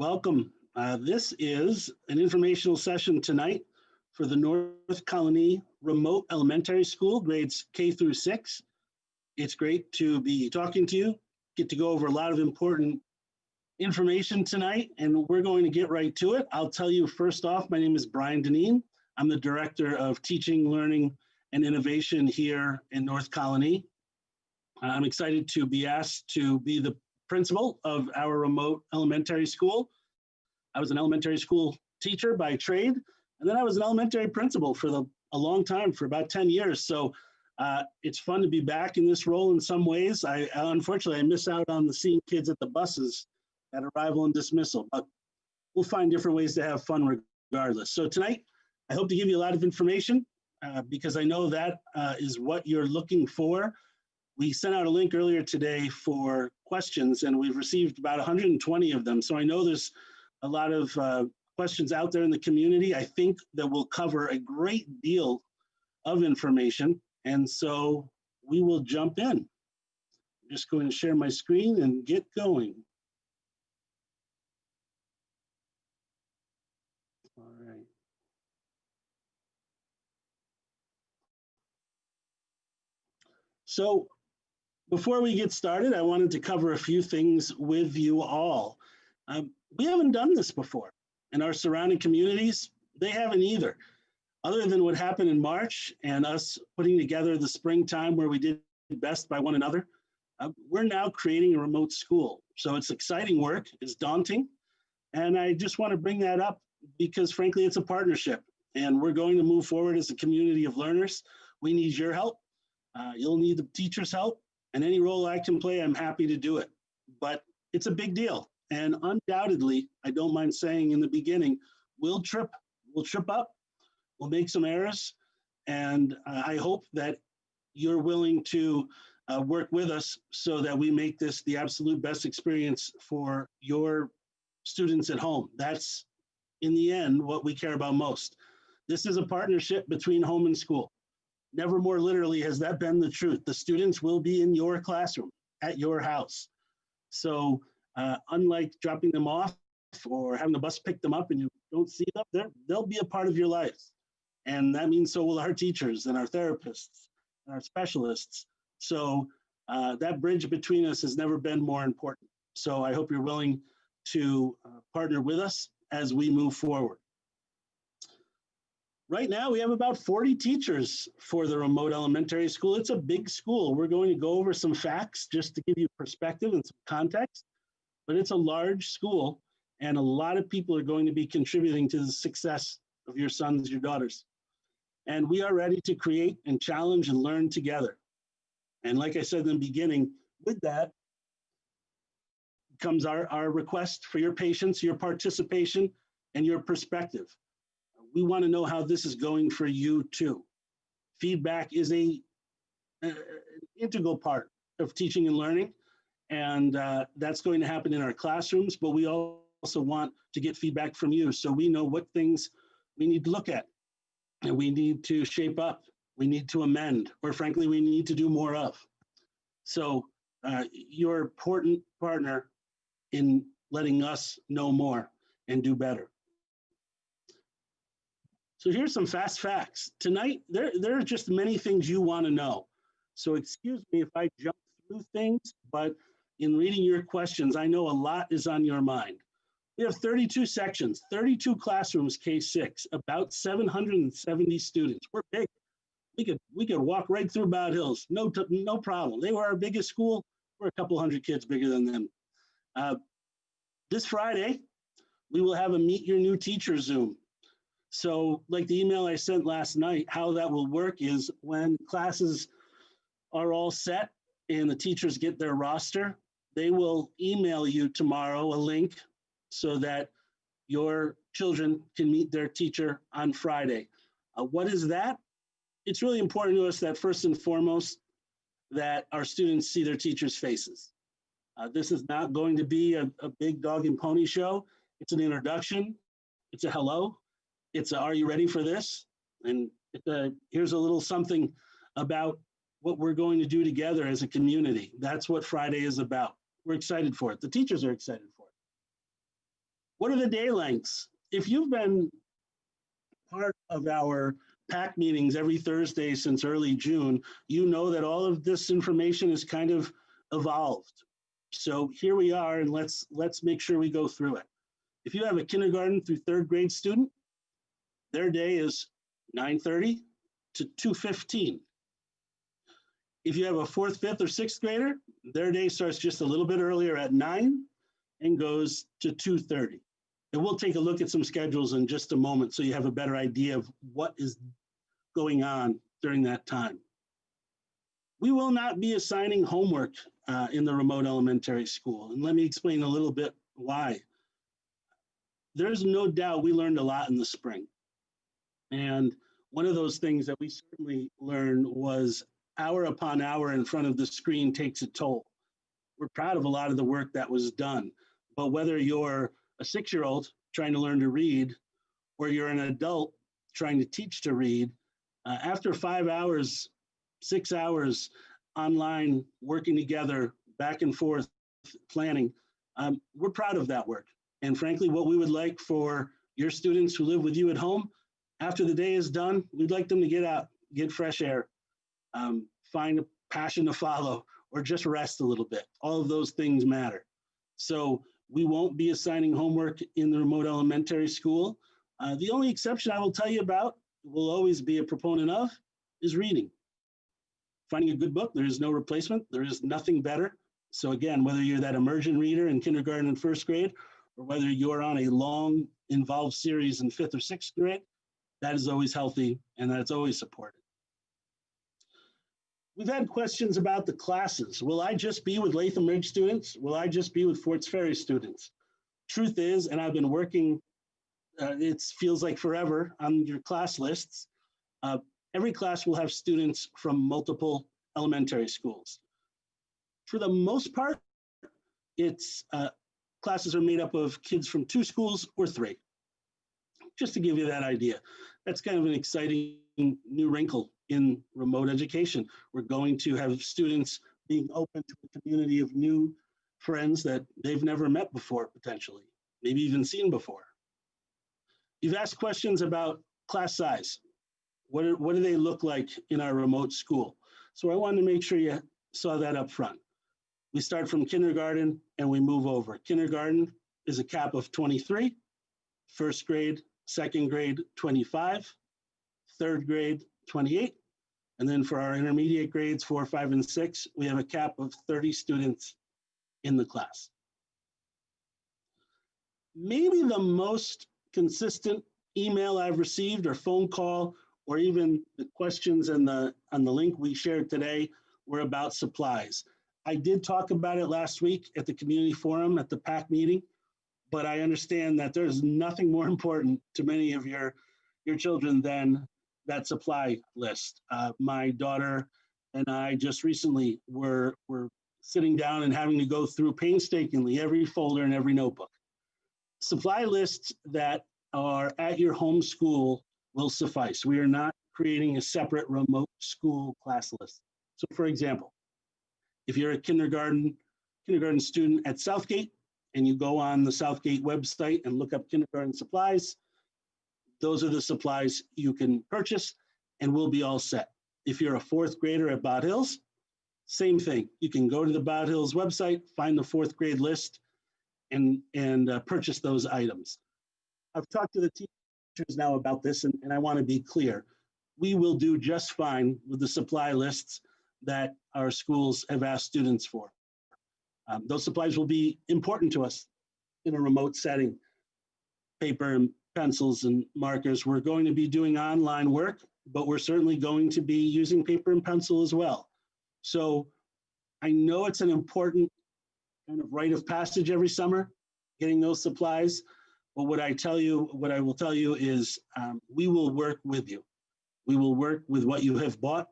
Welcome. This is an informational session tonight for the North Colony Remote Elementary School, grades K through 6. It's great to be talking to you, get to go over a lot of important information tonight, and we're going to get right to it. I'll tell you first off, my name is Brian Deneen. I'm the Director of Teaching, Learning, and Innovation here in North Colony. I'm excited to be asked to be the principal of our remote elementary school. I was an elementary school teacher by trade, and then I was an elementary principal for a long time, for about 10 years. So it's fun to be back in this role in some ways. Unfortunately, I miss out on the seeing kids at the buses at arrival and dismissal, but we'll find different ways to have fun regardless. So tonight, I hope to give you a lot of information because I know that is what you're looking for. We sent out a link earlier today for questions, and we've received about 120 of them. So I know there's a lot of questions out there in the community. I think that we'll cover a great deal of information, and so we will jump in. I'm just going to share my screen and get going. All right. So before we get started, I wanted to cover a few things with you all. We haven't done this before. In our surrounding communities, they haven't either. Other than what happened in March and us putting together the springtime where we did best by one another, we're now creating a remote school. So it's exciting work, it's daunting. And I just want to bring that up because frankly, it's a partnership and we're going to move forward as a community of learners. We need your help. You'll need the teachers' help, and any role I can play, I'm happy to do it. But it's a big deal. And undoubtedly, I don't mind saying in the beginning, we'll trip up, we'll make some errors, and I hope that you're willing to work with us so that we make this the absolute best experience for your students at home. That's, in the end, what we care about most. This is a partnership between home and school. Never more literally has that been the truth. The students will be in your classroom, at your house. So unlike dropping them off or having the bus pick them up and you don't see them, they'll be a part of your life. And that means so will our teachers and our therapists and our specialists. So that bridge between us has never been more important. So I hope you're willing to partner with us as we move forward. Right now, we have about 40 teachers for the remote elementary school. It's a big school. We're going to go over some facts just to give you perspective and some context, but it's a large school and a lot of people are going to be contributing to the success of your sons, your daughters. And we are ready to create and challenge and learn together. And like I said in the beginning, with that comes our request for your patience, your participation, and your perspective. We want to know how this is going for you too. Feedback is an integral part of teaching and learning, and that's going to happen in our classrooms, but we also want to get feedback from you so we know what things we need to look at, and we need to shape up, we need to amend, or frankly, we need to do more of. So you're an important partner in letting us know more and do better. So here's some fast facts. Tonight, there are just many things you want to know. So excuse me if I jump through things, but in reading your questions, I know a lot is on your mind. We have 32 sections, 32 classrooms, K-6, about 770 students. We're big. We could walk right through Bad Hills, no problem. They were our biggest school. We're a couple hundred kids bigger than them. This Friday, we will have a Meet Your New Teacher Zoom. So like the email I sent last night, how that will work is when classes are all set and the teachers get their roster, they will email you tomorrow a link so that your children can meet their teacher on Friday. What is that? It's really important to us that first and foremost, that our students see their teachers' faces. This is not going to be a big dog and pony show. It's an introduction. It's a hello. It's a, are you ready for this? And here's a little something about what we're going to do together as a community. That's what Friday is about. We're excited for it. The teachers are excited for it. What are the day lengths? If you've been part of our PAC meetings every Thursday since early June, you know that all of this information is kind of evolved. So here we are, and let's make sure we go through it. If you have a kindergarten through third grade student, their day is 9:30 to 2:15. If you have a fourth, fifth, or sixth grader, their day starts just a little bit earlier at 9 and goes to 2:30. And we'll take a look at some schedules in just a moment so you have a better idea of what is going on during that time. We will not be assigning homework in the remote elementary school. And let me explain a little bit why. There's no doubt we learned a lot in the spring. And one of those things that we certainly learned was hour upon hour in front of the screen takes a toll. We're proud of a lot of the work that was done, but whether you're a 6-year-old trying to learn to read, or you're an adult trying to teach to read, after 5 hours, 6 hours online, working together, back and forth, planning, we're proud of that work. And frankly, what we would like for your students who live with you at home, after the day is done, we'd like them to get out, get fresh air, find a passion to follow, or just rest a little bit. All of those things matter. So we won't be assigning homework in the remote elementary school. The only exception I will tell you about, will always be a proponent of, is reading. Finding a good book, there is no replacement. There is nothing better. So again, whether you're that immersion reader in kindergarten and first grade, or whether you're on a long involved series in fifth or sixth grade, that is always healthy and that's always supported. We've had questions about the classes. Will I just be with Latham Ridge students? Will I just be with Forts Ferry students? Truth is, and I've been working, it feels like forever, on your class lists. Every class will have students from multiple elementary schools. For the most part, it's classes are made up of kids from 2 schools or 3. Just to give you that idea. That's kind of an exciting new wrinkle in remote education. We're going to have students being open to a community of new friends that they've never met before, potentially, maybe even seen before. You've asked questions about class size. What do they look like in our remote school? So I wanted to make sure you saw that up front. We start from kindergarten and we move over. Kindergarten is a cap of 23, first grade, second grade, 25, third grade, 28. And then for our intermediate grades, 4, 5, and 6, we have a cap of 30 students in the class. Maybe the most consistent email I've received or phone call, or even the questions on the link we shared today were about supplies. I did talk about it last week at the community forum at the PAC meeting, but I understand that there's nothing more important to many of your children than that supply list. My daughter and I just recently were sitting down and having to go through painstakingly every folder and every notebook. Supply lists that are at your home school will suffice. We are not creating a separate remote school class list. So for example, if you're a kindergarten student at Southgate and you go on the Southgate website and look up kindergarten supplies, those are the supplies you can purchase and we'll be all set. If you're a fourth grader at Bot Hills, same thing. You can go to the Bot Hills website, find the fourth grade list and purchase those items. I've talked to the teachers now about this and I want to be clear. We will do just fine with the supply lists that our schools have asked students for. Those supplies will be important to us in a remote setting. Paper and pencils and markers. We're going to be doing online work, but we're certainly going to be using paper and pencil as well. So I know it's an important kind of rite of passage every summer, getting those supplies. But what I will tell you is we will work with you. We will work with what you have bought,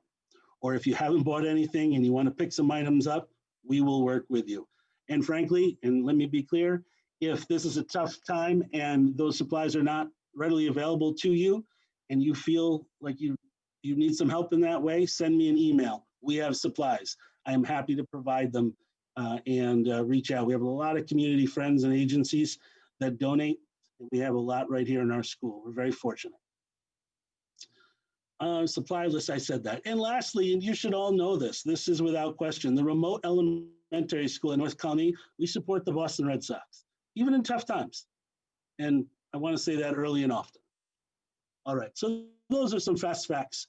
or if you haven't bought anything and you want to pick some items up, we will work with you. And frankly, and let me be clear, if this is a tough time and those supplies are not readily available to you and you feel like you need some help in that way, send me an email. We have supplies. I am happy to provide them and reach out. We have a lot of community friends and agencies that donate. We have a lot right here in our school. We're very fortunate. Supply list, I said that. And lastly, and you should all know this, this is without question, the remote elementary school in North Colony, we support the Boston Red Sox, even in tough times. And I want to say that early and often. All right, so those are some fast facts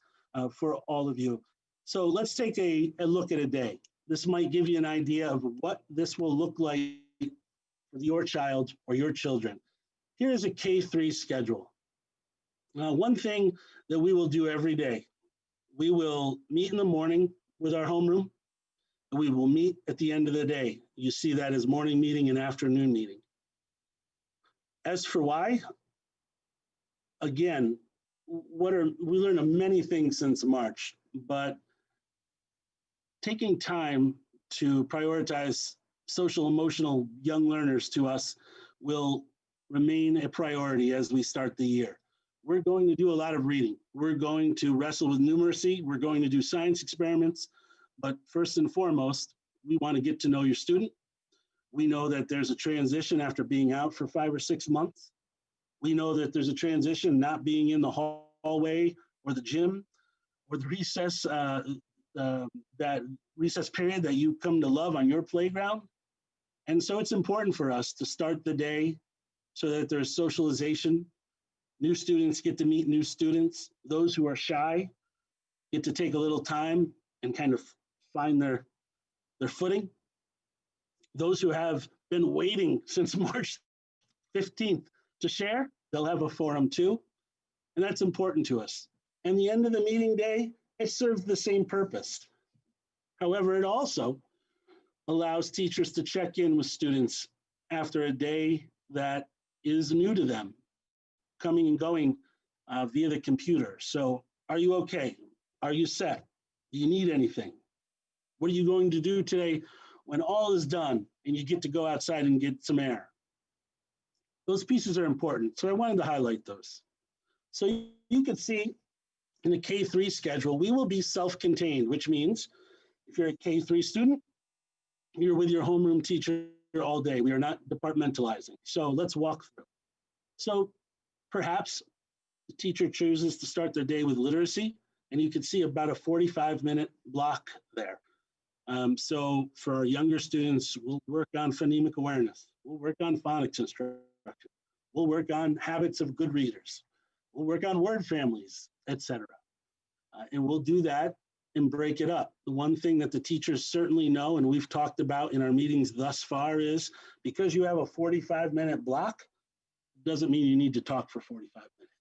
for all of you. So let's take a look at a day. This might give you an idea of what this will look like for your child or your children. Here is a K-3 schedule. One thing that we will do every day, we will meet in the morning with our homeroom, and we will meet at the end of the day. You see that as morning meeting and afternoon meeting. As for why, again, we learned many things since March, but taking time to prioritize social emotional young learners to us will remain a priority as we start the year. We're going to do a lot of reading. We're going to wrestle with numeracy. We're going to do science experiments. But first and foremost, we want to get to know your student. We know that there's a transition after being out for 5 or 6 months. We know that there's a transition not being in the hallway or the gym or the recess, that recess period that you come to love on your playground. And so it's important for us to start the day so that there's socialization. New students get to meet new students. Those who are shy get to take a little time and kind of find their footing. Those who have been waiting since March 15th to share, they'll have a forum too. And that's important to us. And the end of the meeting day, it serves the same purpose. However, it also allows teachers to check in with students after a day that is new to them, coming and going via the computer. So are you okay? Are you set? Do you need anything? What are you going to do today when all is done and you get to go outside and get some air? Those pieces are important. So I wanted to highlight those. So you can see in the K-3 schedule, we will be self-contained, which means if you're a K-3 student, you're with your homeroom teacher all day. We are not departmentalizing. So let's walk through. So perhaps the teacher chooses to start their day with literacy, and you can see about a 45-minute block there. So for our younger students, we'll work on phonemic awareness. We'll work on phonics instruction. We'll work on habits of good readers. We'll work on word families, etc. And we'll do that and break it up. The one thing that the teachers certainly know, and we've talked about in our meetings thus far, is because you have a 45-minute block, doesn't mean you need to talk for 45 minutes.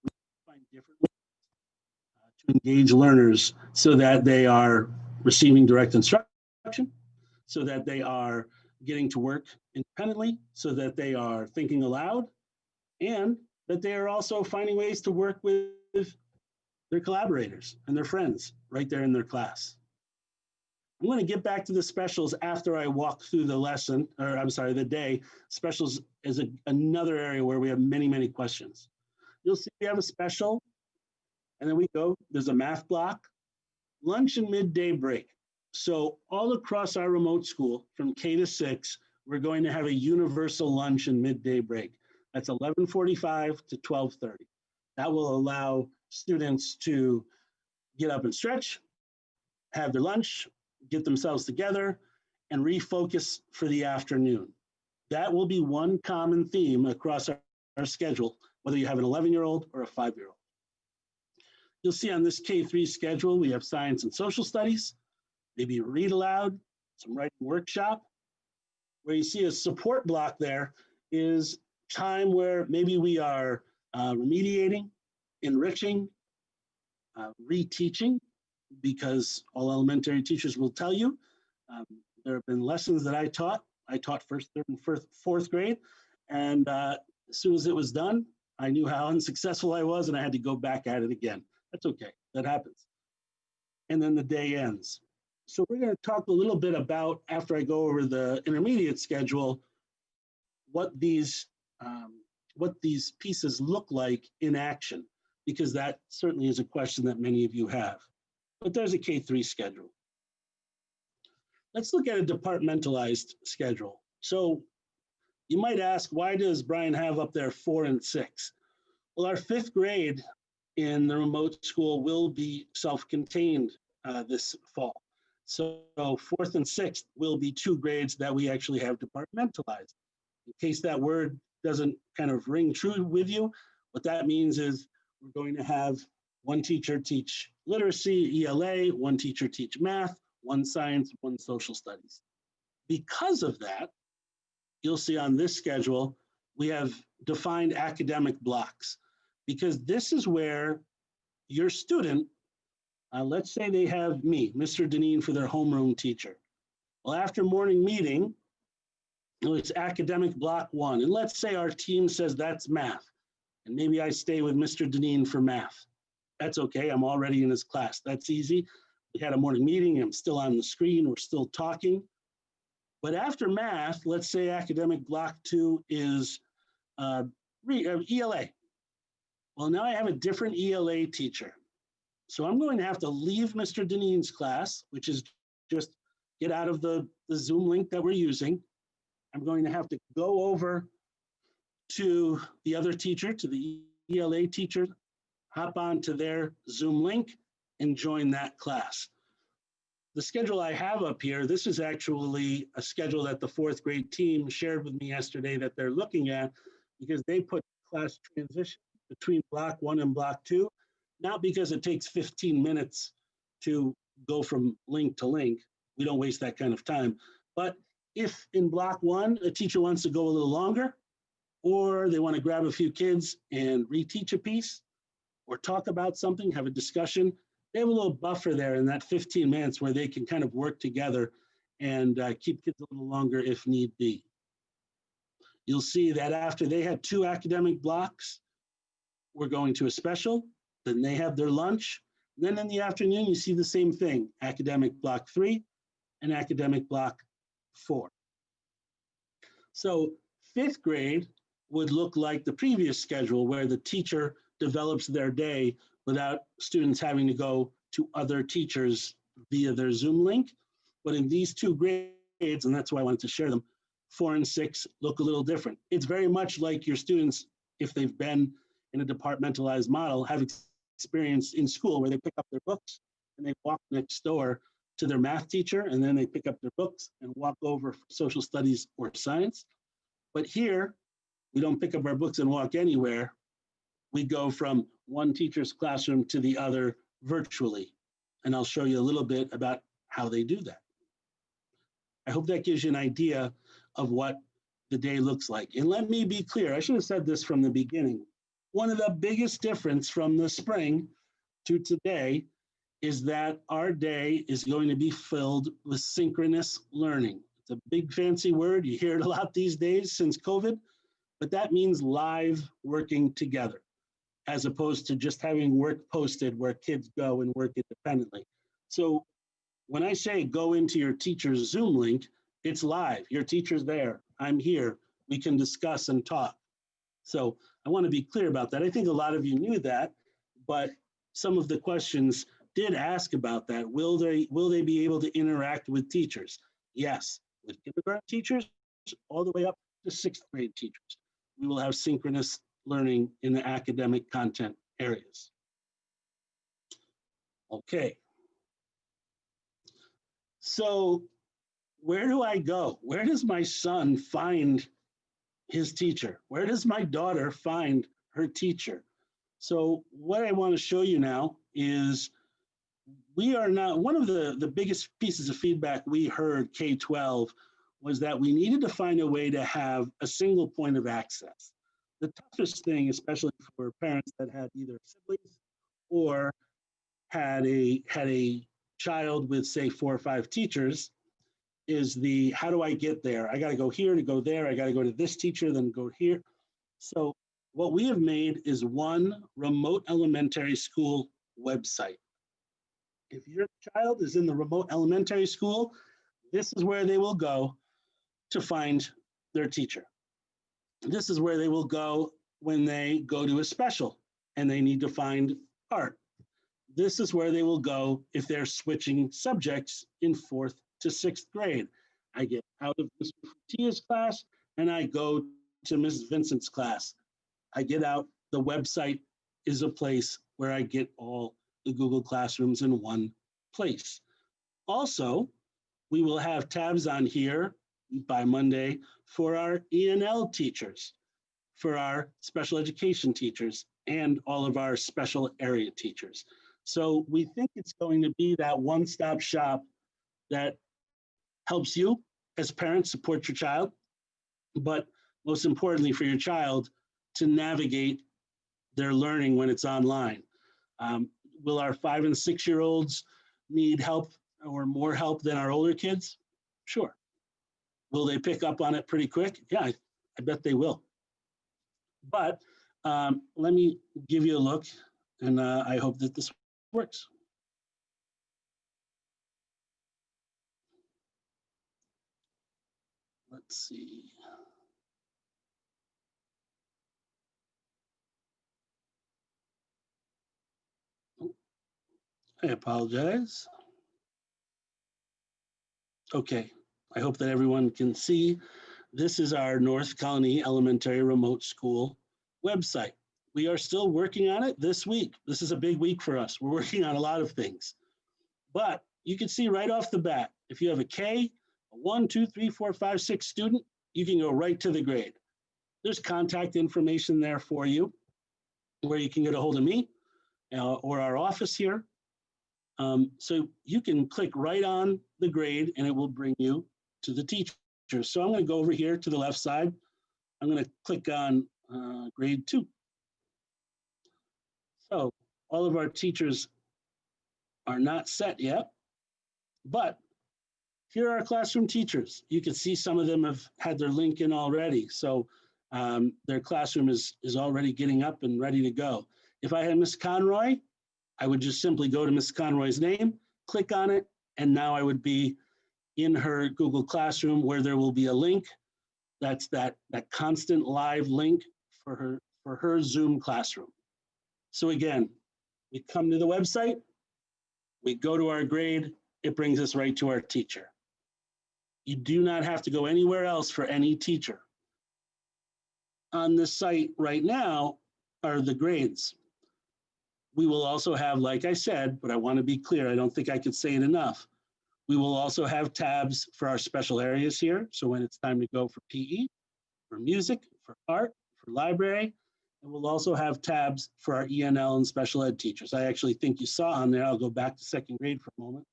We find different ways to engage learners so that they are receiving direct instruction, so that they are getting to work independently, so that they are thinking aloud, and that they are also finding ways to work with their collaborators and their friends right there in their class. I'm going to get back to the specials after I walk through the lesson, or I'm sorry, the day. Specials is another area where we have many, many questions. You'll see we have a special, and then we go, there's a math block, lunch and midday break. So all across our remote school, from K to 6, we're going to have a universal lunch and midday break. That's 11:45 to 12:30. That will allow students to get up and stretch, have their lunch, get themselves together, and refocus for the afternoon. That will be one common theme across our schedule, whether you have an 11-year-old or a 5-year-old. You'll see on this K-3 schedule, we have science and social studies, maybe a read aloud, some writing workshop. Where you see a support block there is time where maybe we are remediating, enriching, reteaching, because all elementary teachers will tell you, there have been lessons that I taught first, third, and fourth grade, and as soon as it was done, I knew how unsuccessful I was, and I had to go back at it again. That's okay, that happens. And then the day ends. So we're going to talk a little bit about, after I go over the intermediate schedule, what these pieces look like in action, because that certainly is a question that many of you have. But there's a K-3 schedule. Let's look at a departmentalized schedule. So You might ask, why does Brian have up there 4 and 6? Well, our 5th grade in the remote school will be self-contained this fall. So 4th and 6th will be 2 grades that we actually have departmentalized. In case that word doesn't kind of ring true with you, what that means is we're going to have one teacher teach literacy, ELA, one teacher teach math, one science, one social studies. Because of that, you'll see on this schedule, we have defined academic blocks, because this is where your student, let's say they have me, Mr. Deneen, for their homeroom teacher. Well, after morning meeting, it's academic block 1. And let's say our team says that's math. And maybe I stay with Mr. Deneen for math. That's okay, I'm already in his class. That's easy. We had a morning meeting, I'm still on the screen, we're still talking. But after math, let's say academic block 2 is ELA. Well, now I have a different ELA teacher. So I'm going to have to leave Mr. Deneen's class, which is just get out of the Zoom link that we're using. I'm going to have to go over to the other teacher, to the ELA teacher, hop on to their Zoom link and join that class. The schedule I have up here, this is actually a schedule that the 4th grade team shared with me yesterday that they're looking at, because they put class transition between block 1 and block 2, not because it takes 15 minutes to go from link to link. We don't waste that kind of time. But if in block 1, a teacher wants to go a little longer, or they want to grab a few kids and reteach a piece, or talk about something, have a discussion, they have a little buffer there in that 15 minutes where they can kind of work together and keep kids a little longer if need be. You'll see that after they had 2 academic blocks, we're going to a special, then they have their lunch. And then in the afternoon, you see the same thing, academic block 3 and academic block 4. So 5th grade would look like the previous schedule, where the teacher develops their day without students having to go to other teachers via their Zoom link. But in these 2 grades, and that's why I wanted to share them, 4 and 6 look a little different. It's very much like your students, if they've been in a departmentalized model, have experience in school where they pick up their books and they walk next door to their math teacher, and then they pick up their books and walk over for social studies or science. But here, we don't pick up our books and walk anywhere. We go from one teacher's classroom to the other virtually. And I'll show you a little bit about how they do that. I hope that gives you an idea of what the day looks like. And let me be clear, I should have said this from the beginning. One of the biggest difference from the spring to today is that our day is going to be filled with synchronous learning. It's a big fancy word. You hear it a lot these days since COVID, but that means live working together, as opposed to just having work posted where kids go and work independently. So when I say go into your teacher's Zoom link, it's live. Your teacher's there. I'm here. We can discuss and talk. So I want to be clear about that. I think a lot of you knew that, but some of the questions did ask about that. Will they be able to interact with teachers? Yes, with kindergarten teachers all the way up to 6th grade teachers. We will have synchronous learning in the academic content areas. Okay. So where do I go? Where does my son find his teacher? Where does my daughter find her teacher? So what I want to show you now is we are not, one of the biggest pieces of feedback we heard K-12 was that we needed to find a way to have a single point of access. The toughest thing, especially for parents that had either siblings or had a child with, say, 4 or 5 teachers, is the how do I get there? I got to go here to go there. I got to go to this teacher, then go here. So what we have made is one remote elementary school website. If your child is in the remote elementary school, this is where they will go to find their teacher. This is where they will go when they go to a special and they need to find art. This is where they will go if they're switching subjects in 4th to 6th grade. I get out of Mr. Fatia's class, and I go to Ms. Vincent's class. I get out, the website is a place where I get all the Google Classrooms in one place. Also, we will have tabs on here by Monday for our E&L teachers, for our special education teachers, and all of our special area teachers. So we think it's going to be that one-stop shop that helps you as parents support your child, but most importantly for your child to navigate their learning when it's online. Will our 5 and 6 year olds need help or more help than our older kids? Sure. Will they pick up on it pretty quick? Yeah, I bet they will. But let me give you a look, and I hope that this works. Let's see. I apologize. Okay, I hope that everyone can see. This is our North Colony Elementary Remote School website. We are still working on it this week. This is a big week for us. We're working on a lot of things. But you can see right off the bat, if you have a K, a 1, 2, 3, 4, 5, 6 student, you can go right to the grade. There's contact information there for you where you can get a hold of me or our office here. So you can click right on the grade and it will bring you to the teacher. So I'm going to go over here to the left side. I'm going to click on grade 2. So all of our teachers are not set yet, but here are our classroom teachers. You can see some of them have had their link in already. So their classroom is already getting up and ready to go. If I had Miss Conroy, I would just simply go to Miss Conroy's name, click on it, and now I would be in her Google Classroom where there will be a link. That's that constant live link for her Zoom classroom. So again, we come to the website, we go to our grade, it brings us right to our teacher. You do not have to go anywhere else for any teacher. On this site right now are the grades. We will also have, like I said, but I want to be clear, I don't think I could say it enough. We will also have tabs for our special areas here. So when it's time to go for PE, for music, for art, for library, and we'll also have tabs for our ENL and special ed teachers. I actually think you saw on there, I'll go back to 2nd grade for a moment.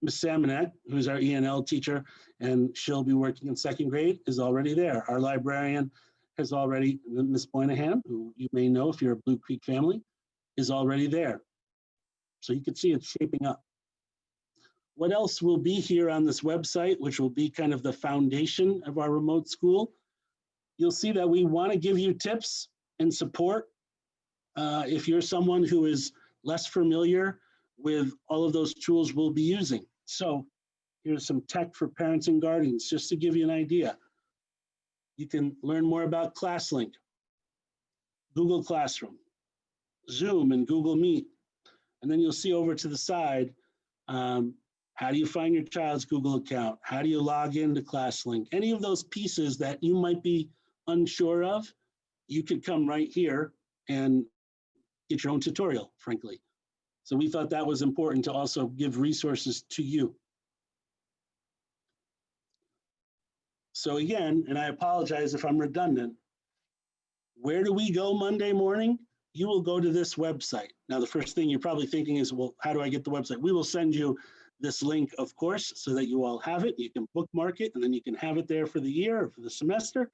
Ms. Simonet, who's our ENL teacher, and she'll be working in 2nd grade, is already there. Our librarian has already, Ms. Moynihan, who you may know if you're a Blue Creek family, is already there. So you can see it's shaping up. What else will be here on this website, which will be kind of the foundation of our remote school? You'll see that we want to give you tips and support. If you're someone who is less familiar with all of those tools we'll be using. So here's some tech for parents and guardians, just to give you an idea. You can learn more about ClassLink, Google Classroom, Zoom and Google Meet. And then you'll see over to the side, how do you find your child's Google account? How do you log into ClassLink? Any of those pieces that you might be unsure of, you could come right here and get your own tutorial, frankly. So we thought that was important to also give resources to you. So again, and I apologize if I'm redundant, where do we go Monday morning? You will go to this website. Now, the first thing you're probably thinking is, well, how do I get the website? We will send you this link, of course, so that you all have it. You can bookmark it, and then you can have it there for the year or for the semester.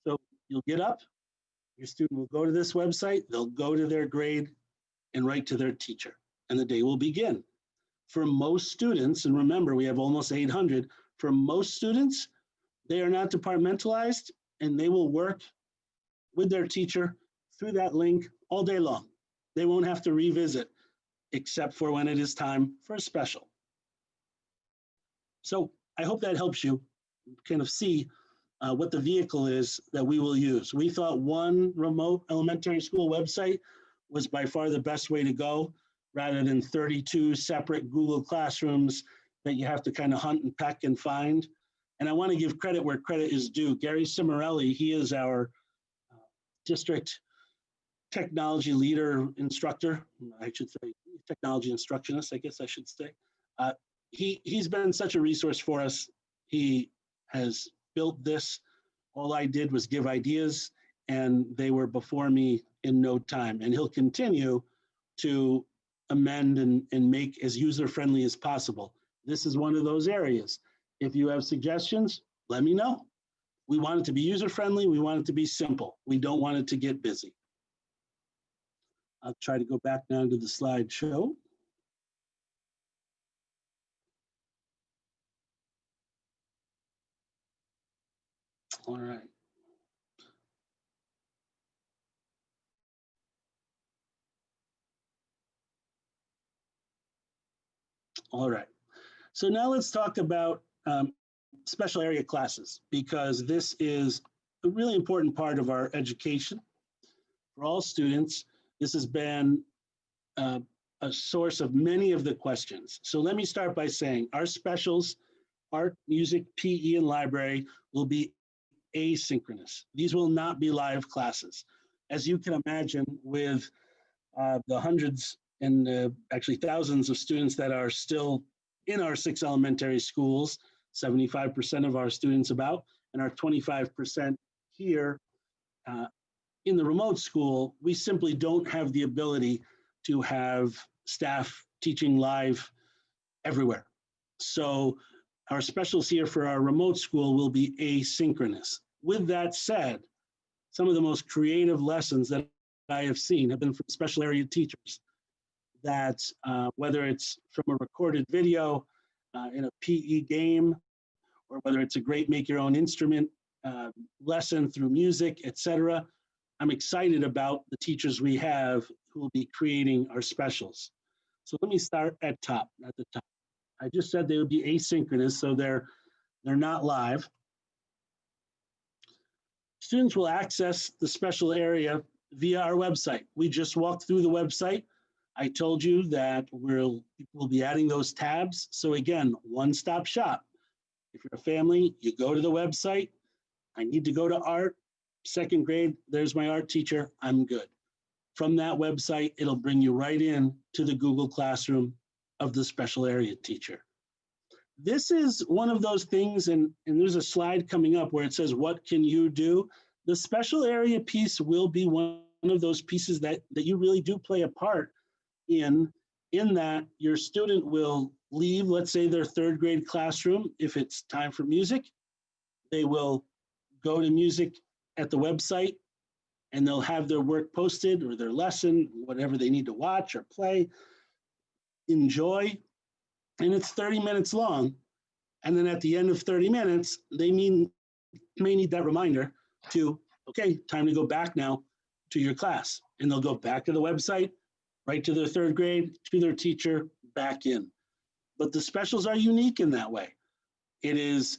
So you'll get up, your student will go to this website, they'll go to their grade and write to their teacher, and the day will begin. For most students, and remember, we have almost 800, for most students, they are not departmentalized, and they will work with their teacher through that link all day long. They won't have to revisit, except for when it is time for a special. So I hope that helps you kind of see what the vehicle is that we will use. We thought one remote elementary school website was by far the best way to go, rather than 32 separate Google Classrooms that you have to kind of hunt and peck and find. And I want to give credit where credit is due. Gary Cimarelli, he is our district technology leader instructor, I should say, technology instructionist, I guess I should say. He's been such a resource for us. He has built this. All I did was give ideas, and they were before me in no time. And he'll continue to amend and make as user-friendly as possible. This is one of those areas. If you have suggestions, let me know. We want it to be user-friendly. We want it to be simple. We don't want it to get busy. I'll try to go back now to the slideshow. All right. All right. So now let's talk about special area classes, because this is a really important part of our education for all students. This has been a source of many of the questions. So let me start by saying our specials, art, music, PE, and library will be asynchronous. These will not be live classes. As you can imagine, with the hundreds and actually thousands of students that are still in our 6 elementary schools, 75% of our students about, and our 25% here in the remote school, we simply don't have the ability to have staff teaching live everywhere. So our specials here for our remote school will be asynchronous. With that said, some of the most creative lessons that I have seen have been from special area teachers, that whether it's from a recorded video in a PE game, or whether it's a great make your own instrument lesson through music, etc. I'm excited about the teachers we have who will be creating our specials. So let me start at the top. I just said they would be asynchronous, so they're not live. Students will access the special area via our website. We just walked through the website. I told you that we'll be adding those tabs. So again, one-stop shop. If you're a family, you go to the website. I need to go to art, 2nd grade, there's my art teacher, I'm good. From that website, it'll bring you right in to the Google Classroom of the special area teacher. This is one of those things, and there's a slide coming up where it says, what can you do? The special area piece will be one of those pieces that you really do play a part in that your student will leave, let's say, their 3rd grade classroom. If it's time for music, they will go to music at the website, and they'll have their work posted, or their lesson, whatever they need to watch or play, enjoy, and it's 30 minutes long. And then at the end of 30 minutes, they may need that reminder to, okay, time to go back now to your class. And they'll go back to the website, right to their 3rd grade, to their teacher, back in. But the specials are unique in that way. It is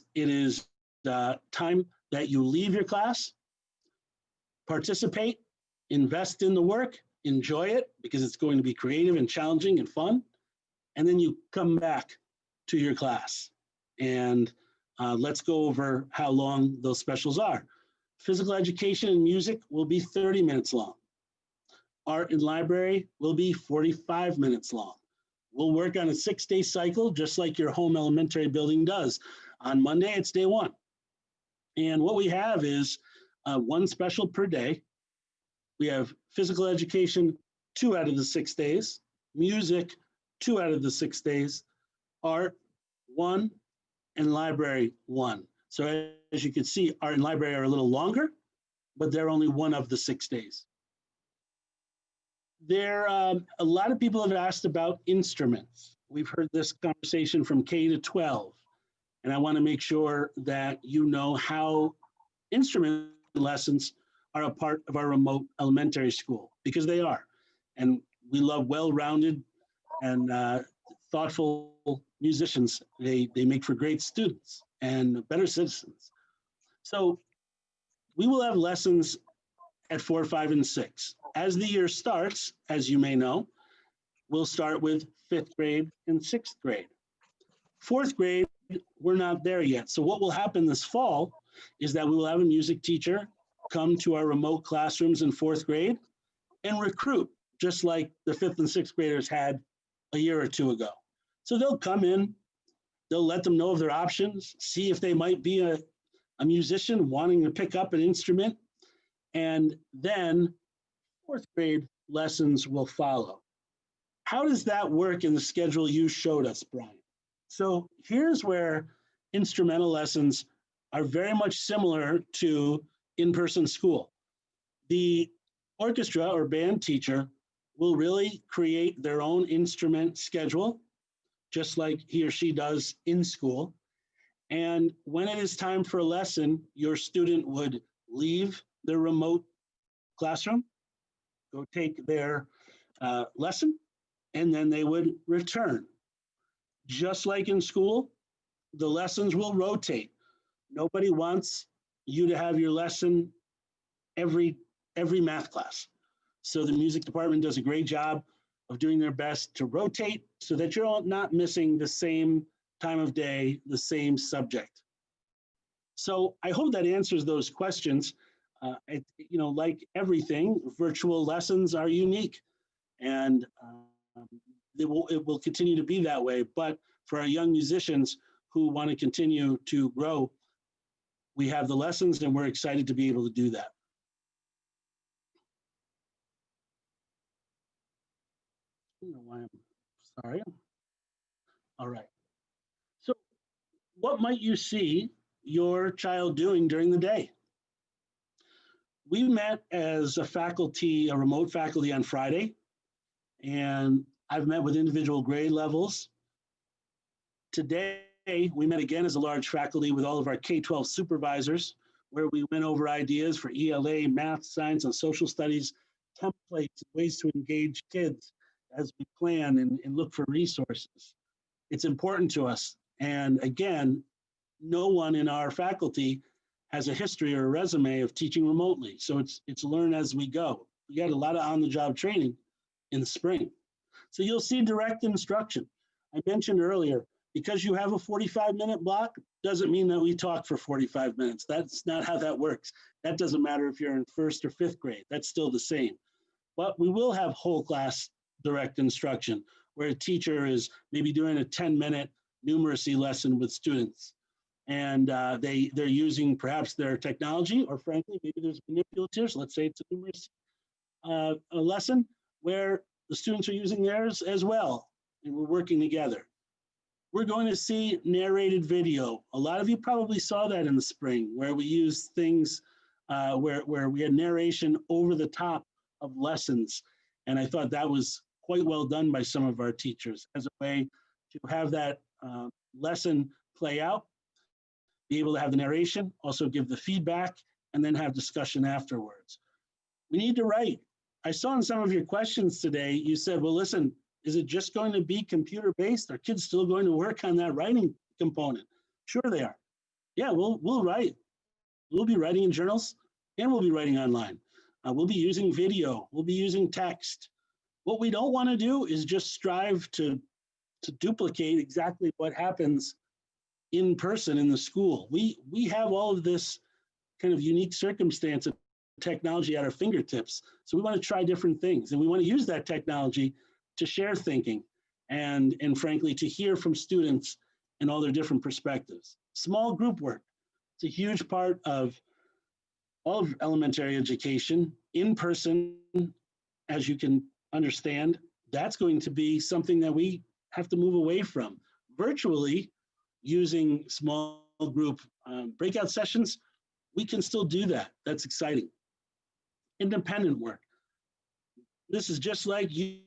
the time that you leave your class, participate, invest in the work, enjoy it, because it's going to be creative and challenging and fun. And then you come back to your class. And let's go over how long those specials are. Physical education and music will be 30 minutes long. Art and library will be 45 minutes long. We'll work on a 6-day cycle, just like your home elementary building does. On Monday, it's day 1. And what we have is 1 special per day. We have physical education 2 out of the 6 days, music 2 out of the 6 days, art 1, and library 1. So as you can see, art and library are a little longer, but they're only 1 of the 6 days. A lot of people have asked about instruments. We've heard this conversation from K to 12, and I want to make sure that you know how instrument lessons are a part of our remote elementary school, because they are. And we love well-rounded and thoughtful musicians. They make for great students and better citizens. So we will have lessons at 4, 5, and 6. As the year starts, as you may know, we'll start with 5th grade and 6th grade. 4th grade we're not there yet. So what will happen this fall is that we will have a music teacher come to our remote classrooms in fourth grade and recruit, just like the fifth and sixth graders had a year or two ago. So they'll come in, they'll let them know of their options, see if they might be a musician wanting to pick up an instrument, and then fourth grade lessons will follow. How does that work in the schedule you showed us, Brian? So here's where instrumental lessons are very much similar to in-person school. The orchestra or band teacher will really create their own instrument schedule, just like he or she does in school. And when it is time for a lesson, your student would leave their remote classroom, go take their lesson, and then they would return. Just like in school, the lessons will rotate. Nobody wants you to have your lesson every math class. So the music department does a great job of doing their best to rotate so that you're all not missing the same time of day, the same subject. So I hope that answers those questions. Like everything, virtual lessons are unique, and it will continue to be that way. But for our young musicians who want to continue to grow, we have the lessons, and we're excited to be able to do that. I don't know why I'm sorry. All right. So what might you see your child doing during the day? We met as a faculty, a remote faculty on Friday, and I've met with individual grade levels. Today, we met again as a large faculty with all of our K-12 supervisors, where we went over ideas for ELA, math, science, and social studies, templates, ways to engage kids as we plan and look for resources. It's important to us. And again, no one in our faculty has a history or a resume of teaching remotely. So it's learn as we go. We got a lot of on-the-job training in the spring. So you'll see direct instruction. I mentioned earlier, because you have a 45-minute block, doesn't mean that we talk for 45 minutes. That's not how that works. That doesn't matter if you're in first or fifth grade. That's still the same. But we will have whole class direct instruction, where a teacher is maybe doing a 10-minute numeracy lesson with students. And they're using perhaps their technology, or frankly, maybe there's manipulatives. Let's say it's a numeracy a lesson where the students are using theirs as well, and we're working together. We're going to see narrated video. A lot of you probably saw that in the spring, where we used things where we had narration over the top of lessons. And I thought that was quite well done by some of our teachers as a way to have that lesson play out, be able to have the narration, also give the feedback, and then have discussion afterwards. We need to write. I saw in some of your questions today, you said, well, listen, is it just going to be computer-based? Are kids still going to work on that writing component? Sure they are. Yeah, we'll write. We'll be writing in journals, and we'll be writing online. We'll be using video. We'll be using text. What we don't want to do is just strive to duplicate exactly what happens in person in the school. We have all of this kind of unique circumstance of technology at our fingertips. So we want to try different things, and we want to use that technology to share thinking and frankly, to hear from students and all their different perspectives. Small group work. It's a huge part of all of elementary education. In person, as you can understand, that's going to be something that we have to move away from. Virtually, using small group breakout sessions, we can still do that. That's exciting. Independent work. This is just like you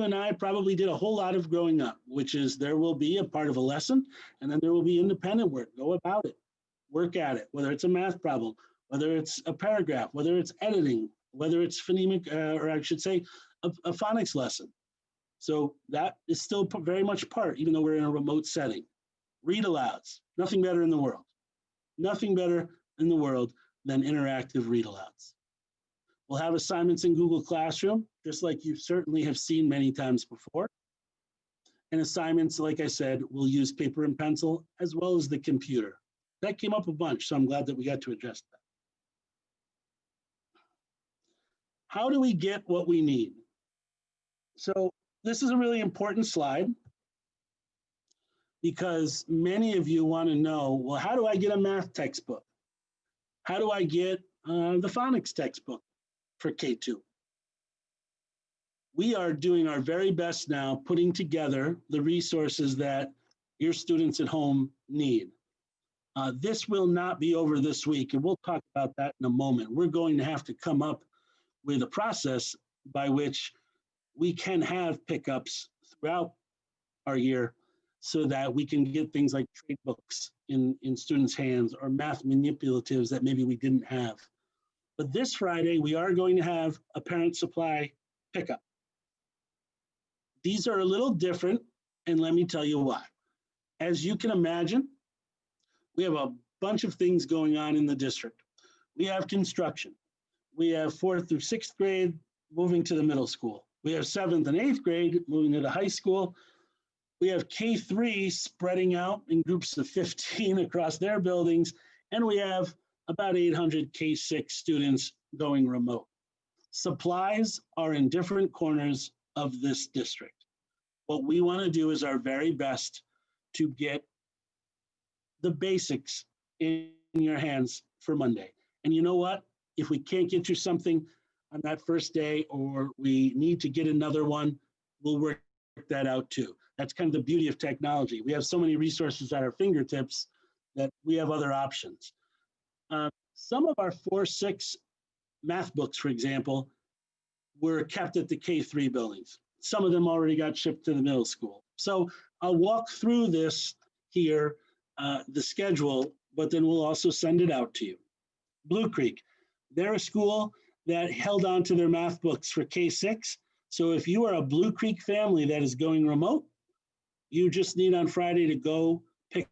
and I probably did a whole lot of growing up, which is there will be a part of a lesson, and then there will be independent work. Go about it, work at it, whether it's a math problem, whether it's a paragraph, whether it's editing, whether it's phonemic, or I should say, a phonics lesson. So that is still very much part, even though we're in a remote setting. Read alouds, nothing better in the world. Nothing better in the world than interactive read alouds. We'll have assignments in Google Classroom, just like you certainly have seen many times before. And assignments, like I said, will use paper and pencil as well as the computer. That came up a bunch, so I'm glad that we got to address that. How do we get what we need? So this is a really important slide because many of you want to know, well, how do I get a math textbook? How do I get the phonics textbook for K2? We are doing our very best now, putting together the resources that your students at home need. This will not be over this week, and we'll talk about that in a moment. We're going to have to come up with a process by which we can have pickups throughout our year so that we can get things like trade books in students' hands or math manipulatives that maybe we didn't have. But this Friday, we are going to have a parent supply pickup. These are a little different, and let me tell you why. As you can imagine, we have a bunch of things going on in the district. We have construction. We have 4th through 6th grade moving to the middle school. We have 7th and 8th grade moving to the high school. We have K3 spreading out in groups of 15 across their buildings, and we have about 800 K-6 students going remote. Supplies are in different corners of this district. What we want to do is our very best to get the basics in your hands for Monday. And you know what? If we can't get you something on that first day, or we need to get another one, we'll work that out too. That's kind of the beauty of technology. We have so many resources at our fingertips that we have other options. Some of our 4-6 math books, for example, were kept at the K3 buildings. Some of them already got shipped to the middle school. So I'll walk through this here, the schedule, but then we'll also send it out to you. Blue Creek, they're a school that held on to their math books for K6. So if you are a Blue Creek family that is going remote, you just need on Friday to go pick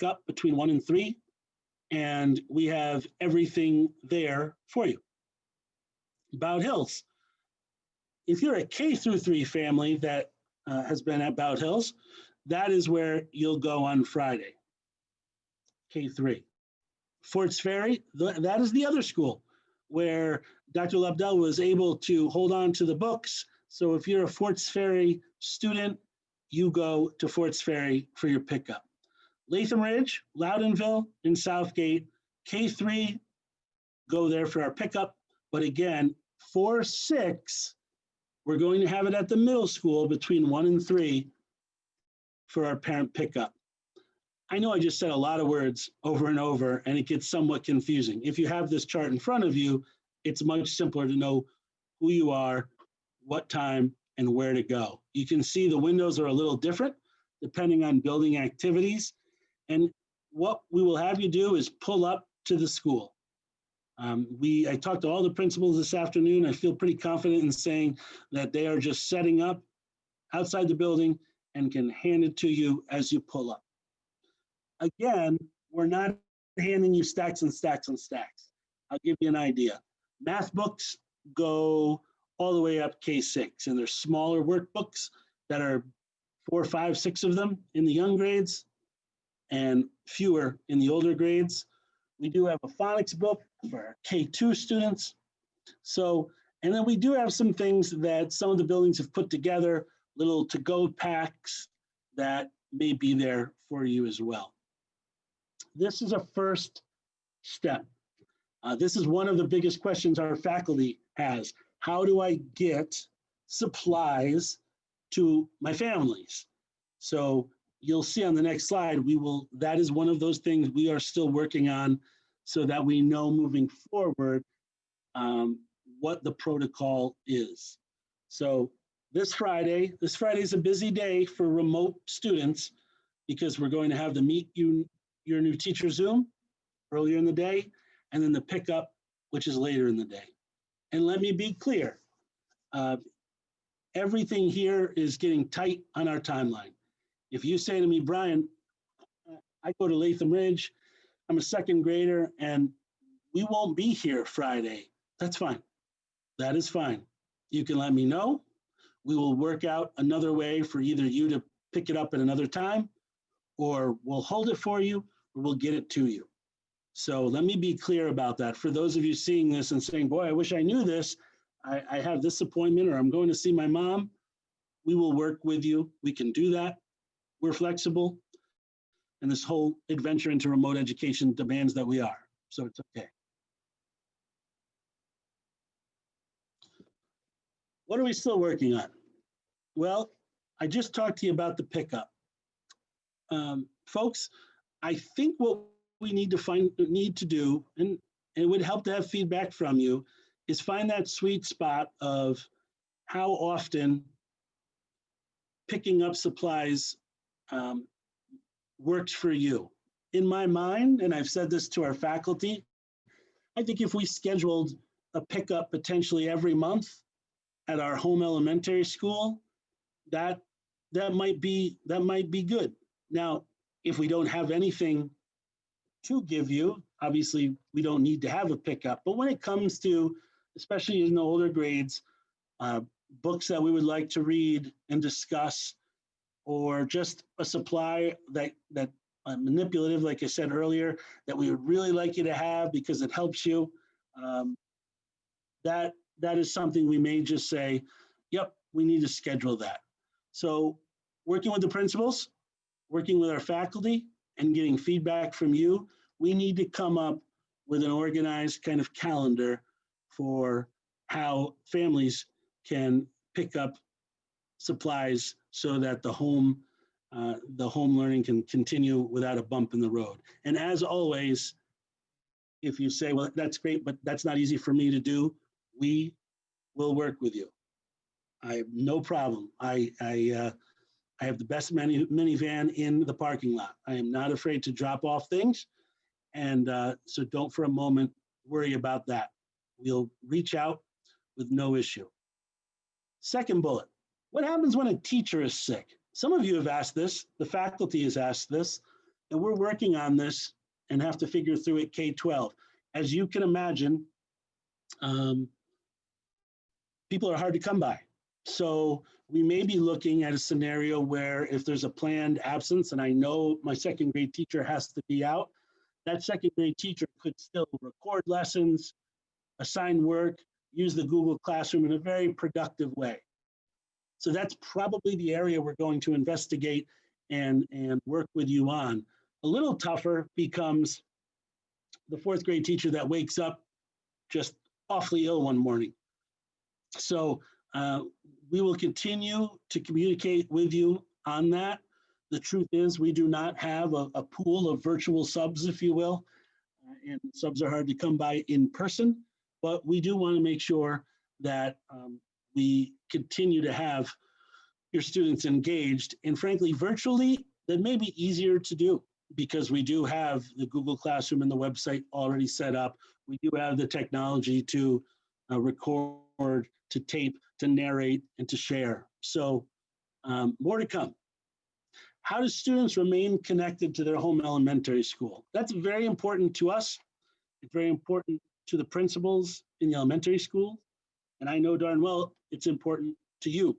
up between 1 and 3, and we have everything there for you. Bout Hills, if you're a K through 3 family that has been at Bout Hills, that is where you'll go on Friday, K3. Forts Ferry, that is the other school where Dr. Lobdell was able to hold on to the books. So if you're a Forts Ferry student, you go to Forts Ferry for your pickup. Latham Ridge, Loudonville, and Southgate, K3, go there for our pickup. But again, 4-6, we're going to have it at the middle school between 1 and 3 for our parent pickup. I know I just said a lot of words over and over, and it gets somewhat confusing. If you have this chart in front of you, it's much simpler to know who you are, what time, and where to go. You can see the windows are a little different depending on building activities. And what we will have you do is pull up to the school. I talked to all the principals this afternoon. I feel pretty confident in saying that they are just setting up outside the building and can hand it to you as you pull up. Again, we're not handing you stacks and stacks and stacks. I'll give you an idea. Math books go all the way up K6, and there's smaller workbooks that are 4, 5, 6 of them in the young grades and fewer in the older grades. We do have a phonics book for our K2 students. So, and then we do have some things that some of the buildings have put together, little to-go packs that may be there for you as well. This is a first step. This is one of the biggest questions our faculty has. How do I get supplies to my families? So you'll see on the next slide, that is one of those things we are still working on so that we know moving forward what the protocol is. So this Friday is a busy day for remote students because we're going to have the Meet Your New Teacher Zoom earlier in the day, and then the pickup, which is later in the day. And let me be clear, everything here is getting tight on our timeline. If you say to me, Brian, I go to Latham Ridge, I'm a 2nd grader, and we won't be here Friday, that's fine. That is fine. You can let me know. We will work out another way for either you to pick it up at another time, or we'll hold it for you, or we'll get it to you. So let me be clear about that. For those of you seeing this and saying, boy, I wish I knew this, I have this appointment, or I'm going to see my mom, we will work with you. We can do that. We're flexible. And this whole adventure into remote education demands that we are. So it's okay. What are we still working on? Well, I just talked to you about the pickup. Folks, I think what we need to do, and it would help to have feedback from you, is find that sweet spot of how often picking up supplies works for you. In my mind, and I've said this to our faculty, I think if we scheduled a pickup potentially every month at our home elementary school, that might be good. Now, if we don't have anything to give you, obviously we don't need to have a pickup. But when it comes to, especially in the older grades, books that we would like to read and discuss, or just a supply that manipulative, like I said earlier, that we would really like you to have because it helps you, that is something we may just say, yep, we need to schedule that. So working with the principals, working with our faculty, and getting feedback from you, we need to come up with an organized kind of calendar for how families can pick up supplies so that the home learning can continue without a bump in the road. And as always, if you say, well, that's great, but that's not easy for me to do, we will work with you. I have no problem. I have the best minivan in the parking lot. I am not afraid to drop off things. And so don't for a moment worry about that. We'll reach out with no issue. Second bullet, what happens when a teacher is sick? Some of you have asked this, the faculty has asked this, and we're working on this and have to figure through it K-12. As you can imagine, people are hard to come by. So we may be looking at a scenario where if there's a planned absence, and I know my second grade teacher has to be out, that second grade teacher could still record lessons, assign work, use the Google Classroom in a very productive way. So that's probably the area we're going to investigate and work with you on. A little tougher becomes the fourth grade teacher that wakes up just awfully ill one morning. So we will continue to communicate with you on that. The truth is we do not have a pool of virtual subs, if you will, and subs are hard to come by in person, but we do want to make sure that we continue to have your students engaged. And frankly, virtually, that may be easier to do because we do have the Google Classroom and the website already set up. We do have the technology to record, to tape, to narrate, and to share. So more to come. How do students remain connected to their home elementary school? That's very important to us. It's very important to the principals in the elementary school. And I know darn well it's important to you.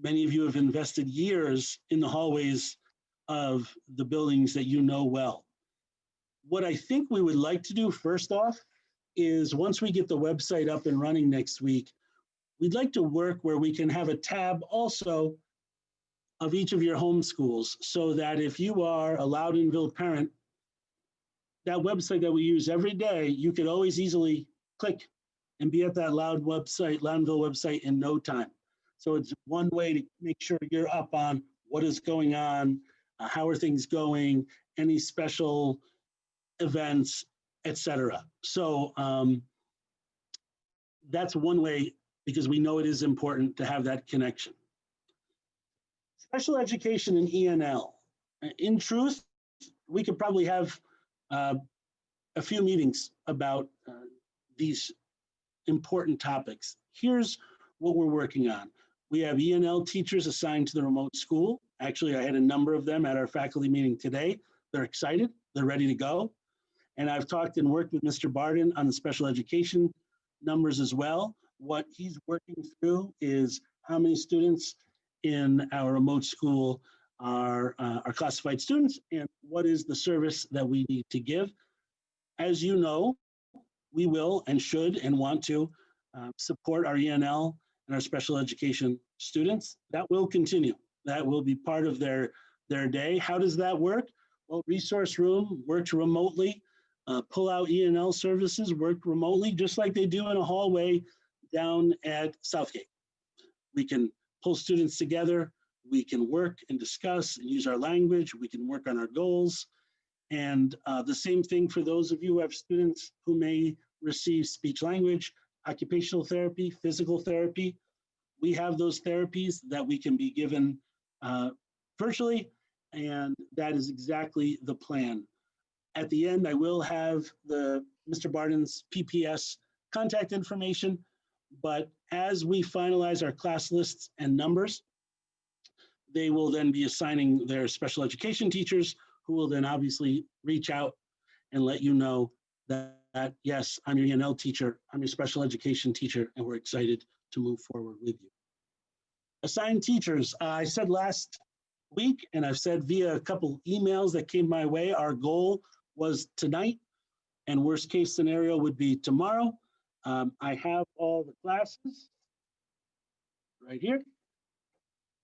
Many of you have invested years in the hallways of the buildings that you know well. What I think we would like to do first off is once we get the website up and running next week, we'd like to work where we can have a tab also of each of your home schools so that if you are a Loudonville parent, that website that we use every day, you could always easily click and be at that Loudonville website in no time. So it's one way to make sure you're up on what is going on, how are things going, any special events, etc. So that's one way because we know it is important to have that connection. Special education and ENL. In truth, we could probably have a few meetings about these important topics. Here's what we're working on. We have ENL teachers assigned to the remote school. Actually, I had a number of them at our faculty meeting today. They're excited, they're ready to go. And I've talked and worked with Mr. Barden on the special education numbers as well. What he's working through is how many students in our remote school are classified students and what is the service that we need to give. As you know, we will and should and want to support our ENL and our special education students. That will continue. That will be part of their day. How does that work? Well, Resource Room works remotely. Pull-out ENL services work remotely, just like they do in a hallway down at Southgate. We can pull students together. We can work and discuss and use our language. We can work on our goals. And the same thing for those of you who have students who may receive speech language, occupational therapy, physical therapy. We have those therapies that we can be given virtually, and that is exactly the plan. At the end, I will have Mr. Barden's PPS contact information, but as we finalize our class lists and numbers, they will then be assigning their special education teachers, who will then obviously reach out and let you know that yes, I'm your ENL teacher, I'm your special education teacher, and we're excited to move forward with you. Assigned teachers, I said last week, and I've said via a couple emails that came my way, our goal was tonight, and worst case scenario would be tomorrow. I have all the classes right here.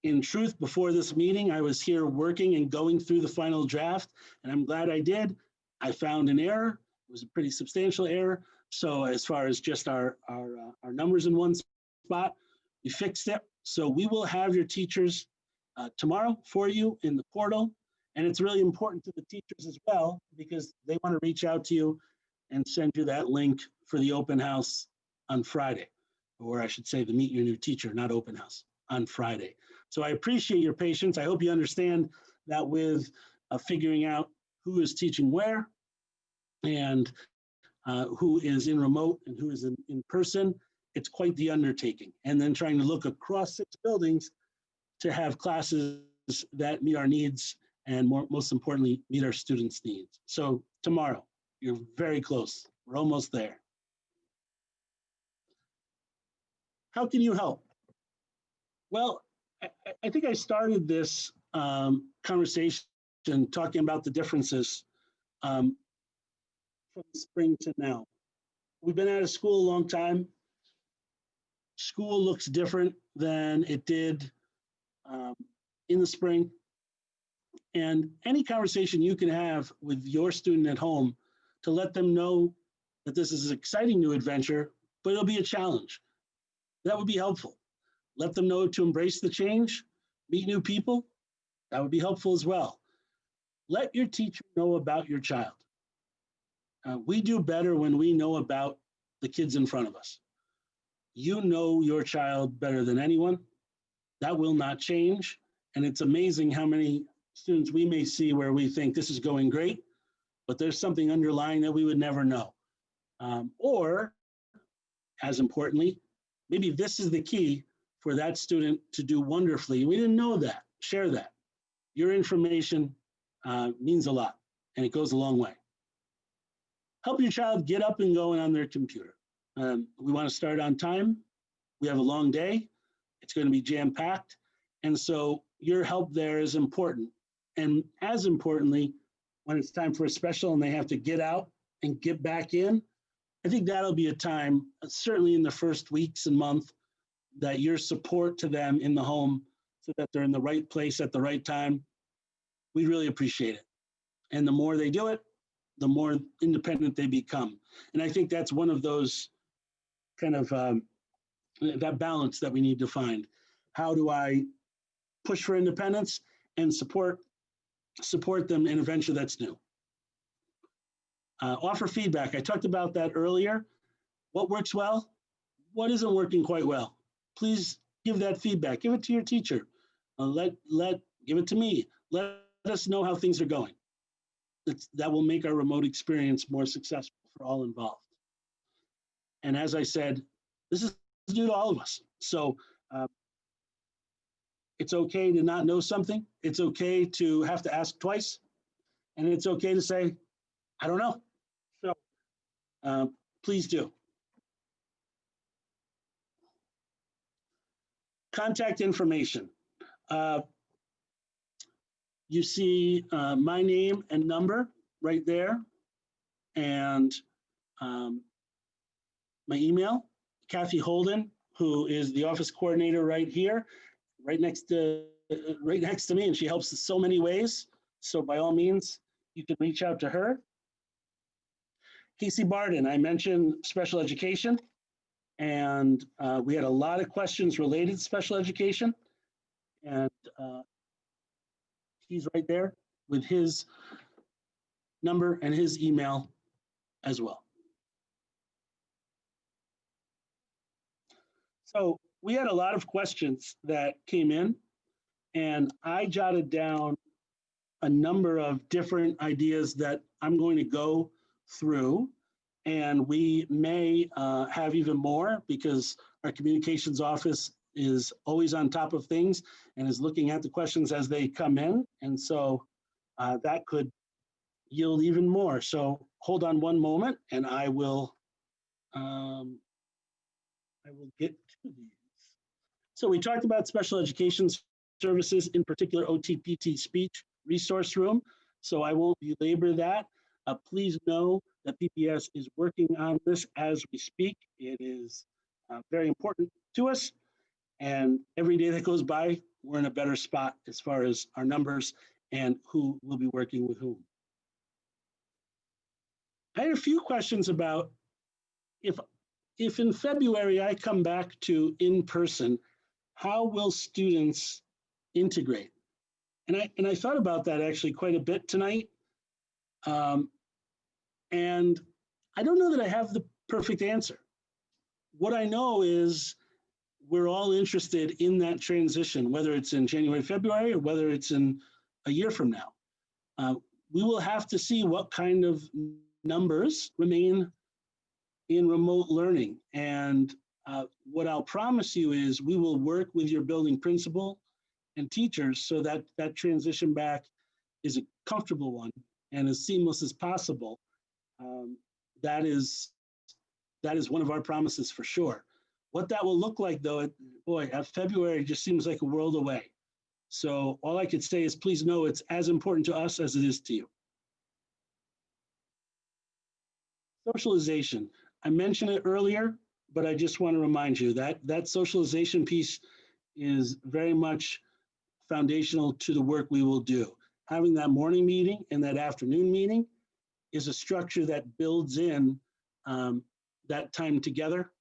In truth, before this meeting, I was here working and going through the final draft, and I'm glad I did. I found an error. It was a pretty substantial error. So as far as just our numbers in one spot, we fixed it. So we will have your teachers tomorrow for you in the portal. And it's really important to the teachers as well, because they want to reach out to you and send you that link for the open house on Friday, or I should say the Meet Your New Teacher, not open house, on Friday. So I appreciate your patience. I hope you understand that with figuring out who is teaching where and who is in remote and who is in person, it's quite the undertaking. And then trying to look across 6 buildings to have classes that meet our needs and most importantly, meet our students' needs. So tomorrow, you're very close. We're almost there. How can you help? Well, I think I started this conversation talking about the differences from spring to now. We've been out of school a long time. School looks different than it did in the spring. And any conversation you can have with your student at home to let them know that this is an exciting new adventure, but it'll be a challenge. That would be helpful. Let them know to embrace the change, meet new people. That would be helpful as well. Let your teacher know about your child. We do better when we know about the kids in front of us. You know your child better than anyone. That will not change. And it's amazing how many students we may see where we think this is going great, but there's something underlying that we would never know. Or, as importantly, maybe this is the key for that student to do wonderfully. We didn't know that. Share that. Your information means a lot, and it goes a long way. Help your child get up and going on their computer. We want to start on time. We have a long day. It's going to be jam-packed. And so your help there is important. And as importantly, when it's time for a special and they have to get out and get back in, I think that'll be a time, certainly in the first weeks and month, that your support to them in the home so that they're in the right place at the right time, we really appreciate it. And the more they do it, the more independent they become. And I think that's one of those kind of that balance that we need to find. How do I push for independence and support them in a venture that's new? Offer feedback. I talked about that earlier. What works well? What isn't working quite well? Please give that feedback. Give it to your teacher. Give it to me. Let us know how things are going. That will make our remote experience more successful for all involved. And as I said, this is new to all of us. So it's okay to not know something. It's okay to have to ask twice. And it's okay to say, I don't know. So please do. Contact information. Uh, you see my name and number right there, and my email. Kathy Holden, who is the office coordinator right here, right next to me, and she helps in so many ways. So by all means, you can reach out to her. Casey Barden, I mentioned special education, and we had a lot of questions related to special education, and he's right there with his number and his email as well. So we had a lot of questions that came in, and I jotted down a number of different ideas that I'm going to go through, and we may have even more because our communications office is always on top of things and is looking at the questions as they come in, and so that could yield even more. So hold on one moment, and I will get to these. So we talked about special education services, in particular OTPT speech resource room. So I won't belabor that. Please know that PPS is working on this as we speak. It is very important to us. And every day that goes by, we're in a better spot as far as our numbers and who will be working with whom. I had a few questions about if in February I come back to in-person, how will students integrate? And I thought about that actually quite a bit tonight. And I don't know that I have the perfect answer. What I know is we're all interested in that transition, whether it's in January, February, or whether it's in a year from now. We will have to see what kind of numbers remain in remote learning. And what I'll promise you is we will work with your building principal and teachers so that that transition back is a comfortable one and as seamless as possible. That is one of our promises for sure. What that will look like though, boy, February just seems like a world away. So all I could say is please know it's as important to us as it is to you. Socialization. I mentioned it earlier, but I just want to remind you that that socialization piece is very much foundational to the work we will do. Having that morning meeting and that afternoon meeting is a structure that builds in that time together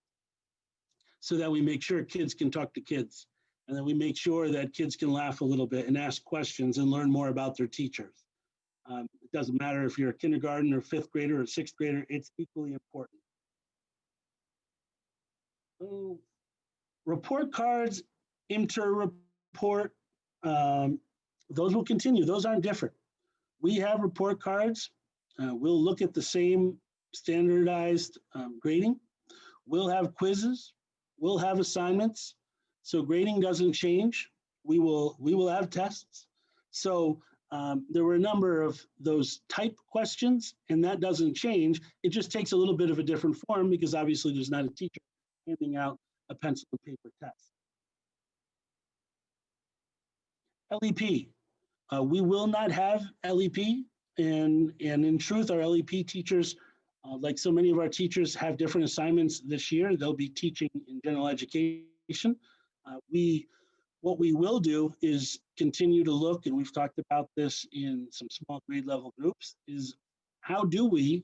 so that we make sure kids can talk to kids and that we make sure that kids can laugh a little bit and ask questions and learn more about their teachers. It doesn't matter if you're a kindergarten or fifth grader or sixth grader, it's equally important. So, report cards, inter-report, those will continue. Those aren't different. We have report cards. We'll look at the same standardized grading. We'll have quizzes. We'll have assignments. So grading doesn't change. We will have tests. So there were a number of those type questions, and that doesn't change. It just takes a little bit of a different form because obviously there's not a teacher handing out a pencil and paper test. LEP. We will not have LEP, and in truth, our LEP teachers, like so many of our teachers, have different assignments this year. They'll be teaching in general education. What we will do is continue to look, and we've talked about this in some small grade level groups, is how do we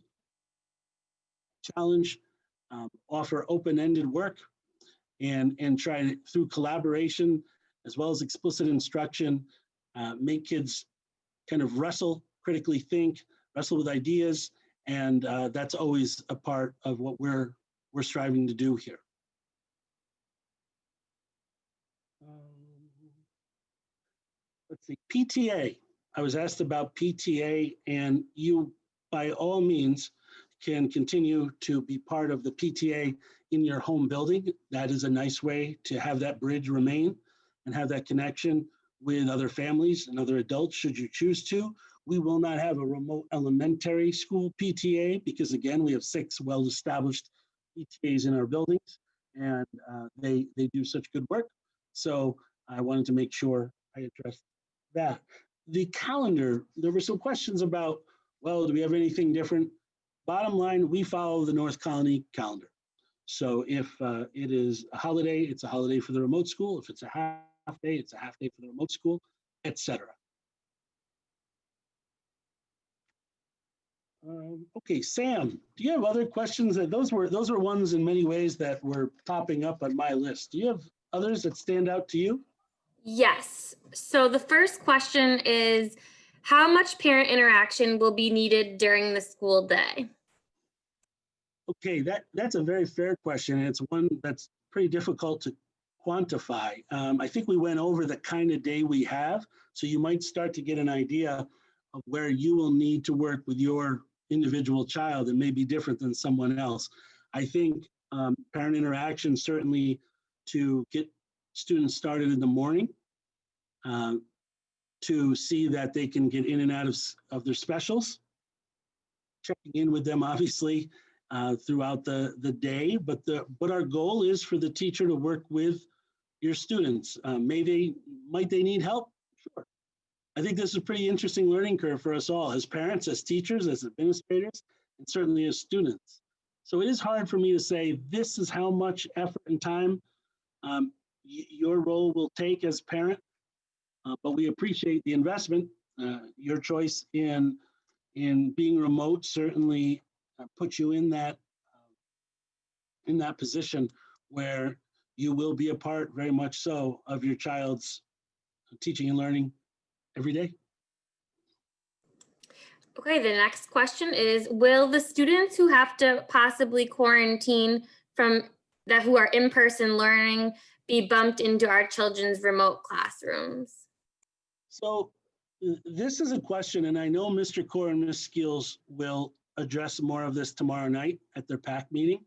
challenge, offer open-ended work and try to, through collaboration as well as explicit instruction, make kids kind of wrestle, critically think, wrestle with ideas, and that's always a part of what we're striving to do here. Let's see, PTA. I was asked about PTA, and you, by all means, can continue to be part of the PTA in your home building. That is a nice way to have that bridge remain and have that connection with other families and other adults should you choose to. We will not have a remote elementary school PTA because again, we have 6 well-established PTAs in our buildings and they do such good work. So I wanted to make sure I addressed that. The calendar, there were some questions about, well, do we have anything different? Bottom line, we follow the North Colony calendar. So if it is a holiday, it's a holiday for the remote school. If it's a half day, it's a half day for the remote school, etc. Okay, Sam, do you have other questions? Those were ones in many ways that were popping up on my list. Do you have others that stand out to you? Yes. So the first question is, how much parent interaction will be needed during the school day? Okay, that's a very fair question, and it's one that's pretty difficult to quantify. I think we went over the kind of day we have, so you might start to get an idea of where you will need to work with your individual child and may be different than someone else. I think parent interaction certainly to get students started in the morning, to see that they can get in and out of their specials, checking in with them obviously throughout the day, but our goal is for the teacher to work with your students. Might they need help? Sure. I think this is a pretty interesting learning curve for us all, as parents, as teachers, as administrators, and certainly as students. So it is hard for me to say this is how much effort and time your role will take as parent, but we appreciate the investment. Your choice in being remote certainly puts you in that position where you will be a part, very much so, of your child's teaching and learning every day. Okay, the next question is, will the students who have to possibly quarantine from that who are in-person learning be bumped into our children's remote classrooms? So this is a question, and I know Mr. Core and Ms. Skills will address more of this tomorrow night at their PAC meeting.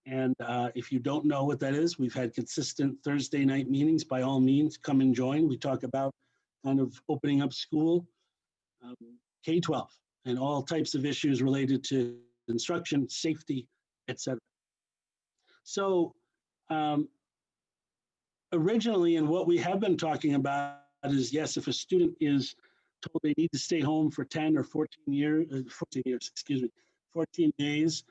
And if you don't know what that is, we've had consistent Thursday night meetings. By all means, come and join. We talk about kind of opening up school, K-12, and all types of issues related to instruction, safety, etc. So originally, and what we have been talking about is, yes, if a student is told they need to stay home for 10 or 14 days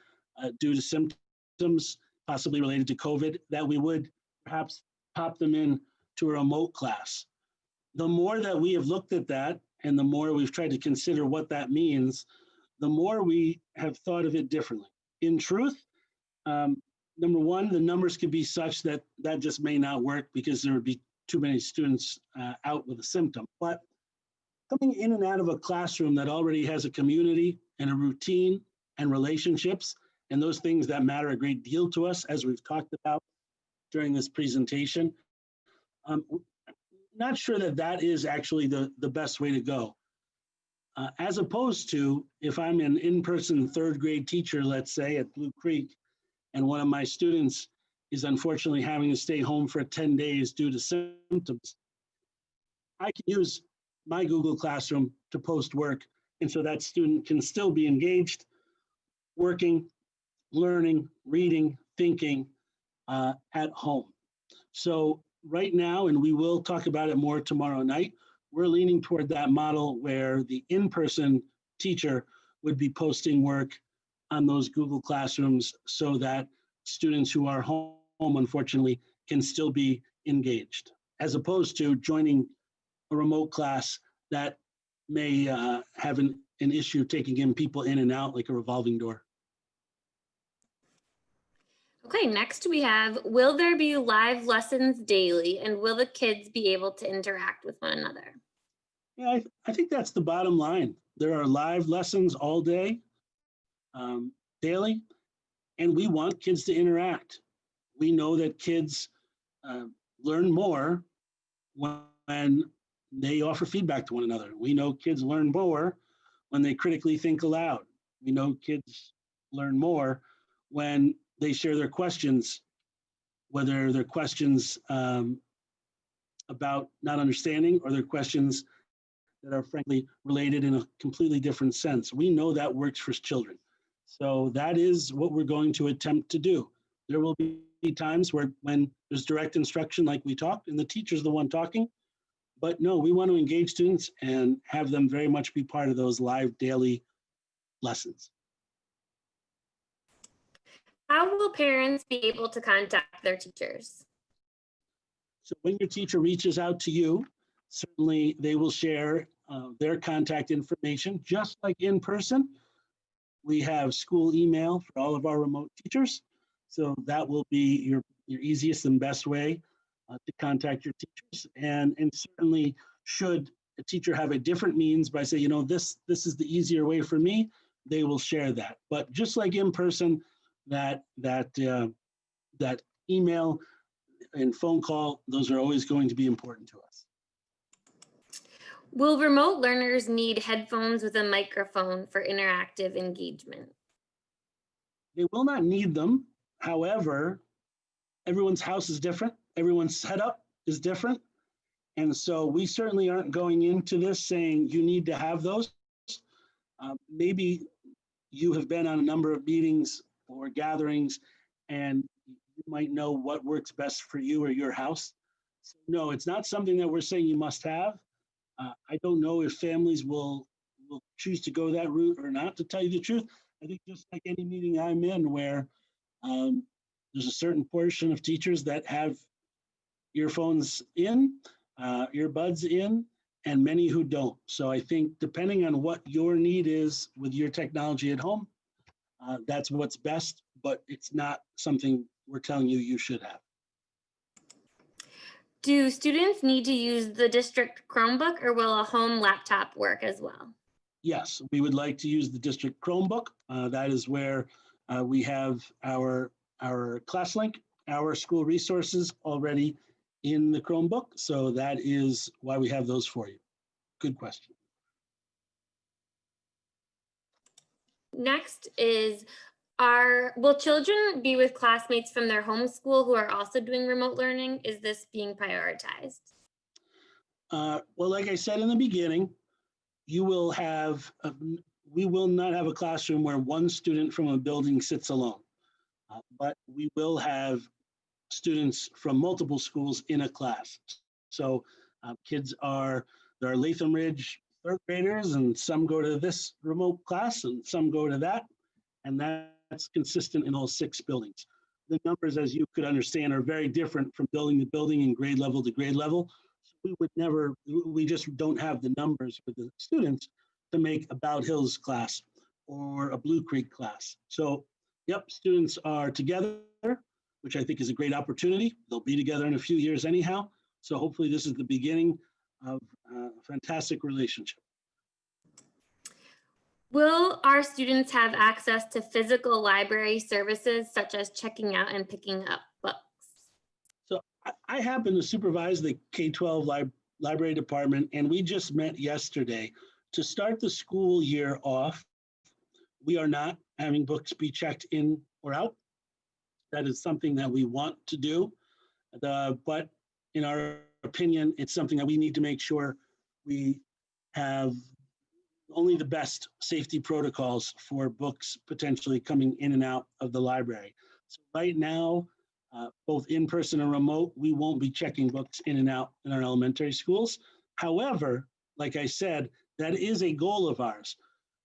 due to symptoms possibly related to COVID, that we would perhaps pop them in to a remote class. The more that we have looked at that and the more we've tried to consider what that means, the more we have thought of it differently. In truth, number one, the numbers could be such that that just may not work because there would be too many students out with a symptom. But coming in and out of a classroom that already has a community and a routine and relationships, and those things that matter a great deal to us, as we've talked about during this presentation, not sure that that is actually the best way to go. As opposed to if I'm an in-person third grade teacher, let's say at Blue Creek, and one of my students is unfortunately having to stay home for 10 days due to symptoms, I can use my Google Classroom to post work, and so that student can still be engaged, working, learning, reading, thinking at home. So right now, and we will talk about it more tomorrow night, we're leaning toward that model where the in-person teacher would be posting work on those Google Classrooms so that students who are home, unfortunately, can still be engaged, as opposed to joining a remote class that may have an issue taking in people in and out like a revolving door. Okay, next we have, will there be live lessons daily and will the kids be able to interact with one another? Yeah, I think that's the bottom line. There are live lessons all day, daily, and we want kids to interact. We know that kids learn more when they offer feedback to one another. We know kids learn more when they critically think aloud. We know kids learn more when they share their questions, whether they're questions about not understanding or they're questions that are frankly related in a completely different sense. We know that works for children. So that is what we're going to attempt to do. There will be times when there's direct instruction like we talked and the teacher's the one talking, But no, we want to engage students and have them very much be part of those live daily lessons. How will parents be able to contact their teachers? So when your teacher reaches out to you, certainly they will share their contact information, just like in person. We have school email for all of our remote teachers. So that will be your easiest and best way to contact your teachers. And certainly should a teacher have a different means by saying, this is the easier way for me, they will share that. But just like in person, that email and phone call, those are always going to be important to us. Will remote learners need headphones with a microphone for interactive engagement? They will not need them. However, everyone's house is different. Everyone's setup is different. And so we certainly aren't going into this saying you need to have those. Maybe you have been on a number of meetings or gatherings and you might know what works best for you or your house. So no, it's not something that we're saying you must have. I don't know if families will choose to go that route or not, to tell you the truth. I think just like any meeting I'm in where there's a certain portion of teachers that have earphones in, earbuds in, and many who don't. So I think depending on what your need is with your technology at home, that's what's best, but it's not something we're telling you you should have. Do students need to use the district Chromebook, or will a home laptop work as well? Yes, we would like to use the district Chromebook. That is where we have our ClassLink, our school resources already in the Chromebook. So that is why we have those for you. Good question. Next is, will children be with classmates from their home school who are also doing remote learning? Is this being prioritized? Well, like I said in the beginning, we will not have a classroom where one student from a building sits alone, but we will have students from multiple schools in a class. So there are Latham Ridge third graders, and some go to this remote class and some go to that, and that's consistent in all 6 buildings. The numbers, as you could understand, are very different from building to building and grade level to grade level. So we just don't have the numbers for the students to make a Bowed Hills class or a Blue Creek class. So, yep, students are together, which I think is a great opportunity. They'll be together in a few years anyhow. So hopefully this is the beginning of a fantastic relationship. Will our students have access to physical library services such as checking out and picking up books? So I happen to supervise the K-12 library department, and we just met yesterday to start the school year off. We are not having books be checked in or out. That is something that we want to do, but in our opinion, it's something that we need to make sure we have only the best safety protocols for books potentially coming in and out of the library. So right now, both in person and remote, we won't be checking books in and out in our elementary schools. However, like I said, that is a goal of ours.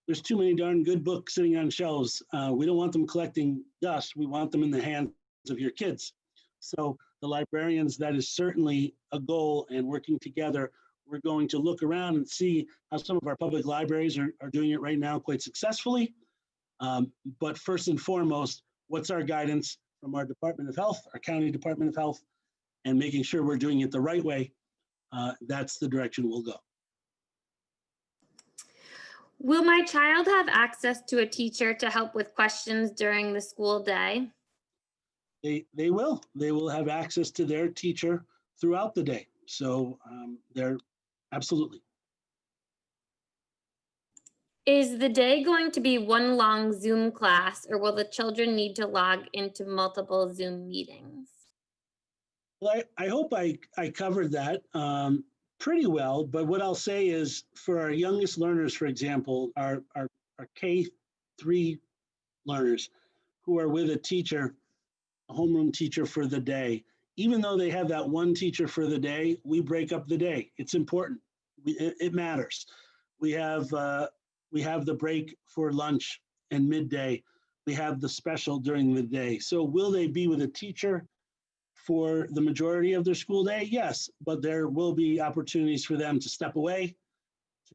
There's too many darn good books sitting on shelves. We don't want them collecting dust. We want them in the hands of your kids. So the librarians, that is certainly a goal, and working together, we're going to look around and see how some of our public libraries are doing it right now quite successfully. But first and foremost, what's our guidance from our Department of Health, our County Department of Health, and making sure we're doing it the right way. That's the direction we'll go. Will my child have access to a teacher to help with questions during the school day? They will. They will have access to their teacher throughout the day. So they're absolutely. Is the day going to be one long Zoom class, or will the children need to log into multiple Zoom meetings? Well, I hope I covered that pretty well, but what I'll say is for our youngest learners, for example, our K-3 learners who are with a teacher, a homeroom teacher for the day, even though they have that one teacher for the day, we break up the day. It's important. It matters. We have the break for lunch and midday. We have the special during the day. So will they be with a teacher for the majority of their school day? Yes, but there will be opportunities for them to step away,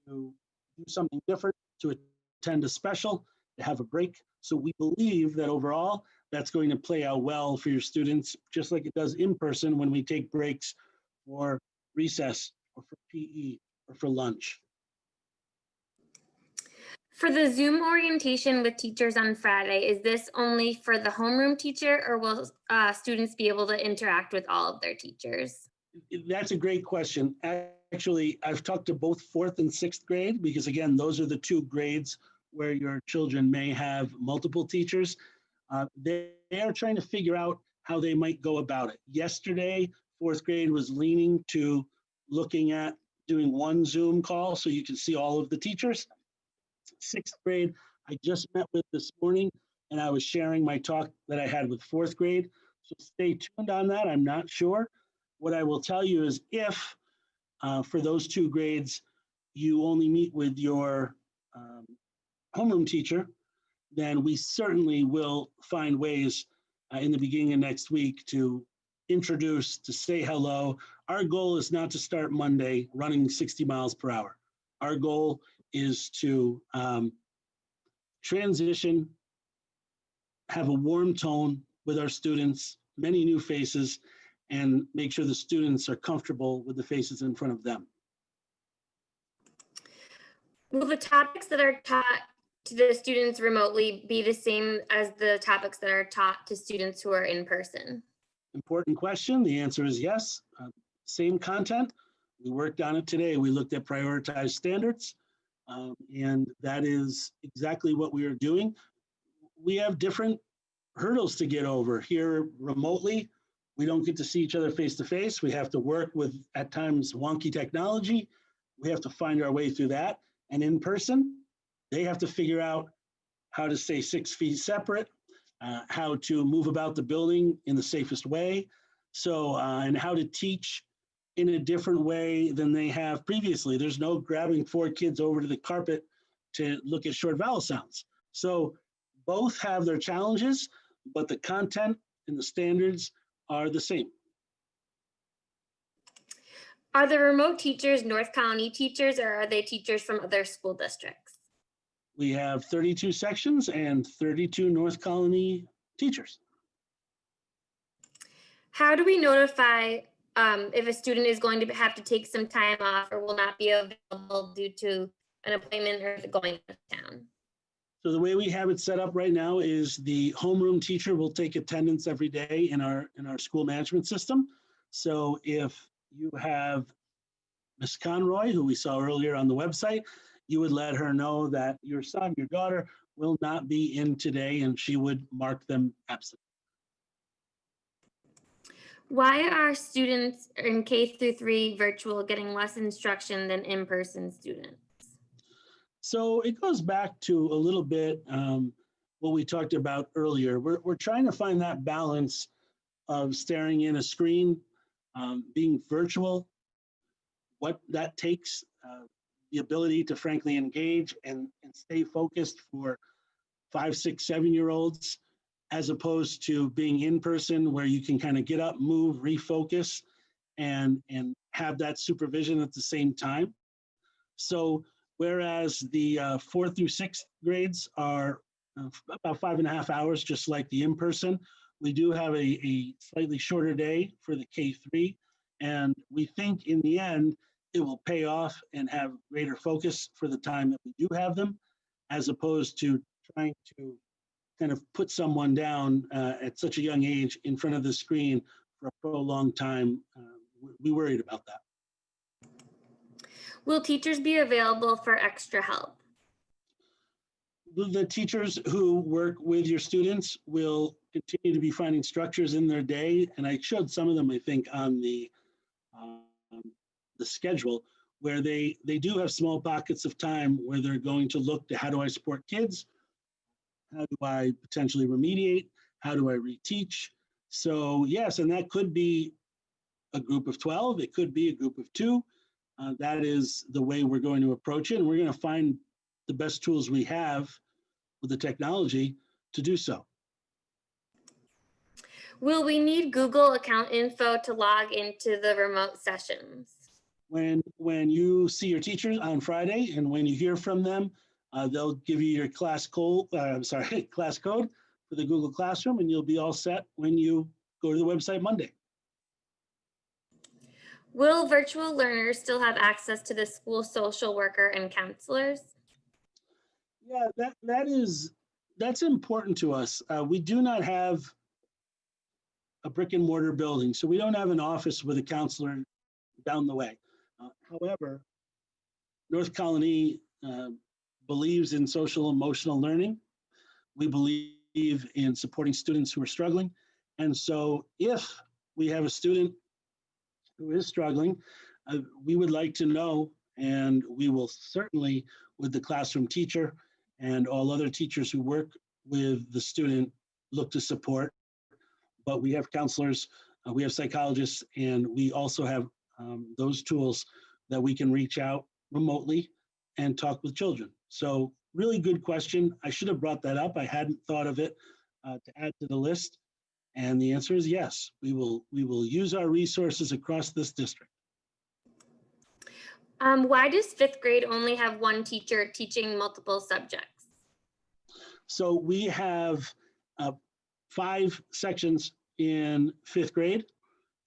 to do something different, to attend a special, to have a break. So we believe that overall, that's going to play out well for your students, just like it does in person when we take breaks for recess or for PE or for lunch. For the Zoom orientation with teachers on Friday, is this only for the homeroom teacher, or will students be able to interact with all of their teachers? That's a great question. Actually, I've talked to both 4th and 6th grade because, again, those are the 2 grades where your children may have multiple teachers. They are trying to figure out how they might go about it. Yesterday, 4th grade was leaning to looking at doing one Zoom call so you can see all of the teachers. 6th grade, I just met with this morning, and I was sharing my talk that I had with 4th grade. So stay tuned on that. I'm not sure. What I will tell you is if for those 2 grades, you only meet with your homeroom teacher, then we certainly will find ways in the beginning of next week to introduce, to say hello. Our goal is not to start Monday running 60 miles per hour. Our goal is to transition, have a warm tone with our students, many new faces, and make sure the students are comfortable with the faces in front of them. Will the topics that are taught to the students remotely be the same as the topics that are taught to students who are in person? Important question. The answer is yes. Same content. We worked on it today. We looked at prioritized standards, and that is exactly what we are doing. We have different hurdles to get over here remotely. We don't get to see each other face to face. We have to work with, at times, wonky technology. We have to find our way through that. And in person, they have to figure out how to stay 6 feet separate, how to move about the building in the safest way. So, and how to teach in a different way than they have previously. There's no grabbing 4 kids over to the carpet to look at short vowel sounds. So both have their challenges, but the content and the standards are the same. Are the remote teachers North Colony teachers, or are they teachers from other school districts? We have 32 sections and 32 North Colony teachers. How do we notify if a student is going to have to take some time off or will not be available due to an appointment or going out of town? So the way we have it set up right now is the homeroom teacher will take attendance every day in our school management system. So if you have Ms. Conroy, who we saw earlier on the website, you would let her know that your son, your daughter will not be in today, and she would mark them absent. Why are students in K-3 virtual getting less instruction than in-person students? So it goes back to a little bit what we talked about earlier. We're trying to find that balance of staring in a screen, being virtual, what that takes, the ability to frankly engage and stay focused for 5, 6, 7-year-olds, as opposed to being in person where you can kind of get up, move, refocus, and have that supervision at the same time. So whereas the 4th through 6th grades are about 5.5 hours, just like the in-person, we do have a slightly shorter day for the K-3. And we think in the end, it will pay off and have greater focus for the time that we do have them, as opposed to trying to kind of put someone down at such a young age in front of the screen for a prolonged time. We worried about that. Will teachers be available for extra help? The teachers who work with your students will continue to be finding structures in their day. And I showed some of them, I think, on the schedule, where they do have small pockets of time where they're going to look to how do I support kids? How do I potentially remediate? How do I reteach? So yes, and that could be a group of 12, it could be a group of 2. That is the way we're going to approach it, and we're going to find the best tools we have with the technology to do so. Will we need Google account info to log into the remote sessions? When you see your teachers on Friday and when you hear from them, they'll give you your class code, class code for the Google Classroom, and you'll be all set when you go to the website Monday. Will virtual learners still have access to the school social worker and counselors? Yeah, that's important to us. We do not have a brick and mortar building, so we don't have an office with a counselor down the way. However, North Colony believes in social emotional learning. We believe in supporting students who are struggling. And so if we have a student who is struggling, we would like to know, and we will certainly, with the classroom teacher and all other teachers who work with the student, look to support. But we have counselors, we have psychologists, and we also have those tools that we can reach out remotely and talk with children. So really good question. I should have brought that up. I hadn't thought of it to add to the list. And the answer is yes, we will use our resources across this district. Why does fifth grade only have one teacher teaching multiple subjects? So we have 5 sections in fifth grade.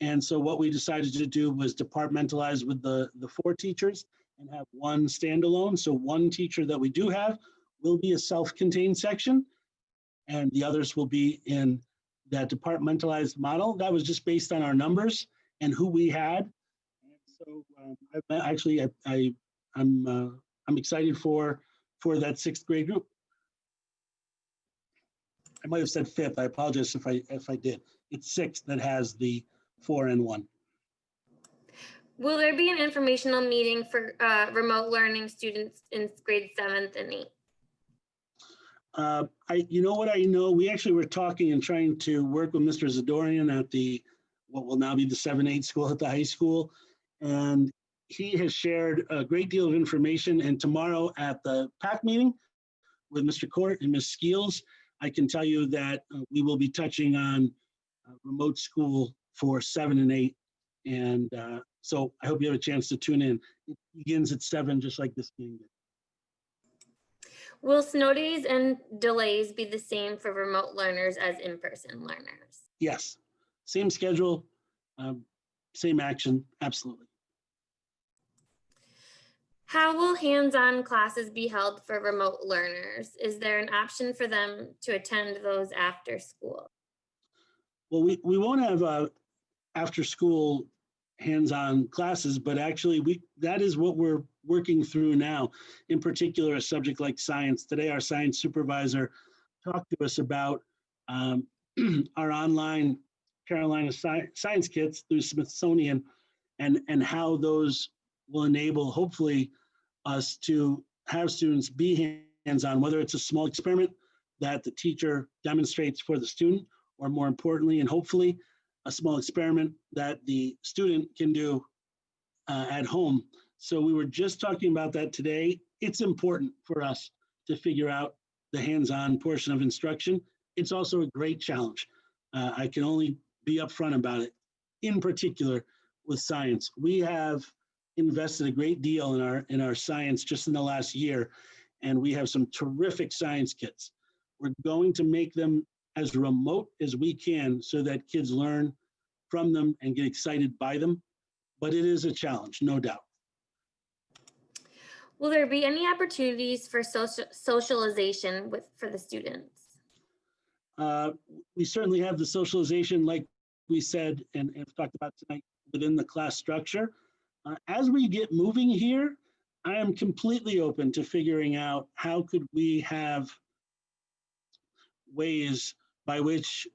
And so what we decided to do was departmentalize with the 4 teachers and have one standalone. So one teacher that we do have will be a self-contained section, and the others will be in that departmentalized model. That was just based on our numbers and who we had. And so I'm excited for that 6th grade group. I might have said 5th. I apologize if I did. It's 6th that has the 4 and 1. Will there be an informational meeting for remote learning students in grade 7th and 8th? You know what I know? We actually were talking and trying to work with Mr. Zadorian at what will now be the 7-8 school at the high school. And he has shared a great deal of information. And tomorrow at the PAC meeting with Mr. Court and Ms. Skeels, I can tell you that we will be touching on remote school for 7 and 8. And so I hope you have a chance to tune in. It begins at 7, just like this meeting did. Will snow days and delays be the same for remote learners as in-person learners? Yes, same schedule, same action, absolutely. How will hands-on classes be held for remote learners? Is there an option for them to attend those after school? Well, we won't have after school hands-on classes, but actually that is what we're working through now. In particular, a subject like science. Today, our science supervisor talked to us about our online Carolina science kits through Smithsonian and how those will enable, hopefully, us to have students be hands-on, whether it's a small experiment that the teacher demonstrates for the student, or more importantly, and hopefully, a small experiment that the student can do at home. So we were just talking about that today. It's important for us to figure out the hands-on portion of instruction. It's also a great challenge. I can only be upfront about it. In particular, with science, we have invested a great deal in our science just in the last year, and we have some terrific science kits. We're going to make them as remote as we can so that kids learn from them and get excited by them. But it is a challenge, no doubt. Will there be any opportunities for socialization for the students? We certainly have the socialization, like we said and have talked about tonight, within the class structure. As we get moving here, I am completely open to figuring out how could we have ways by which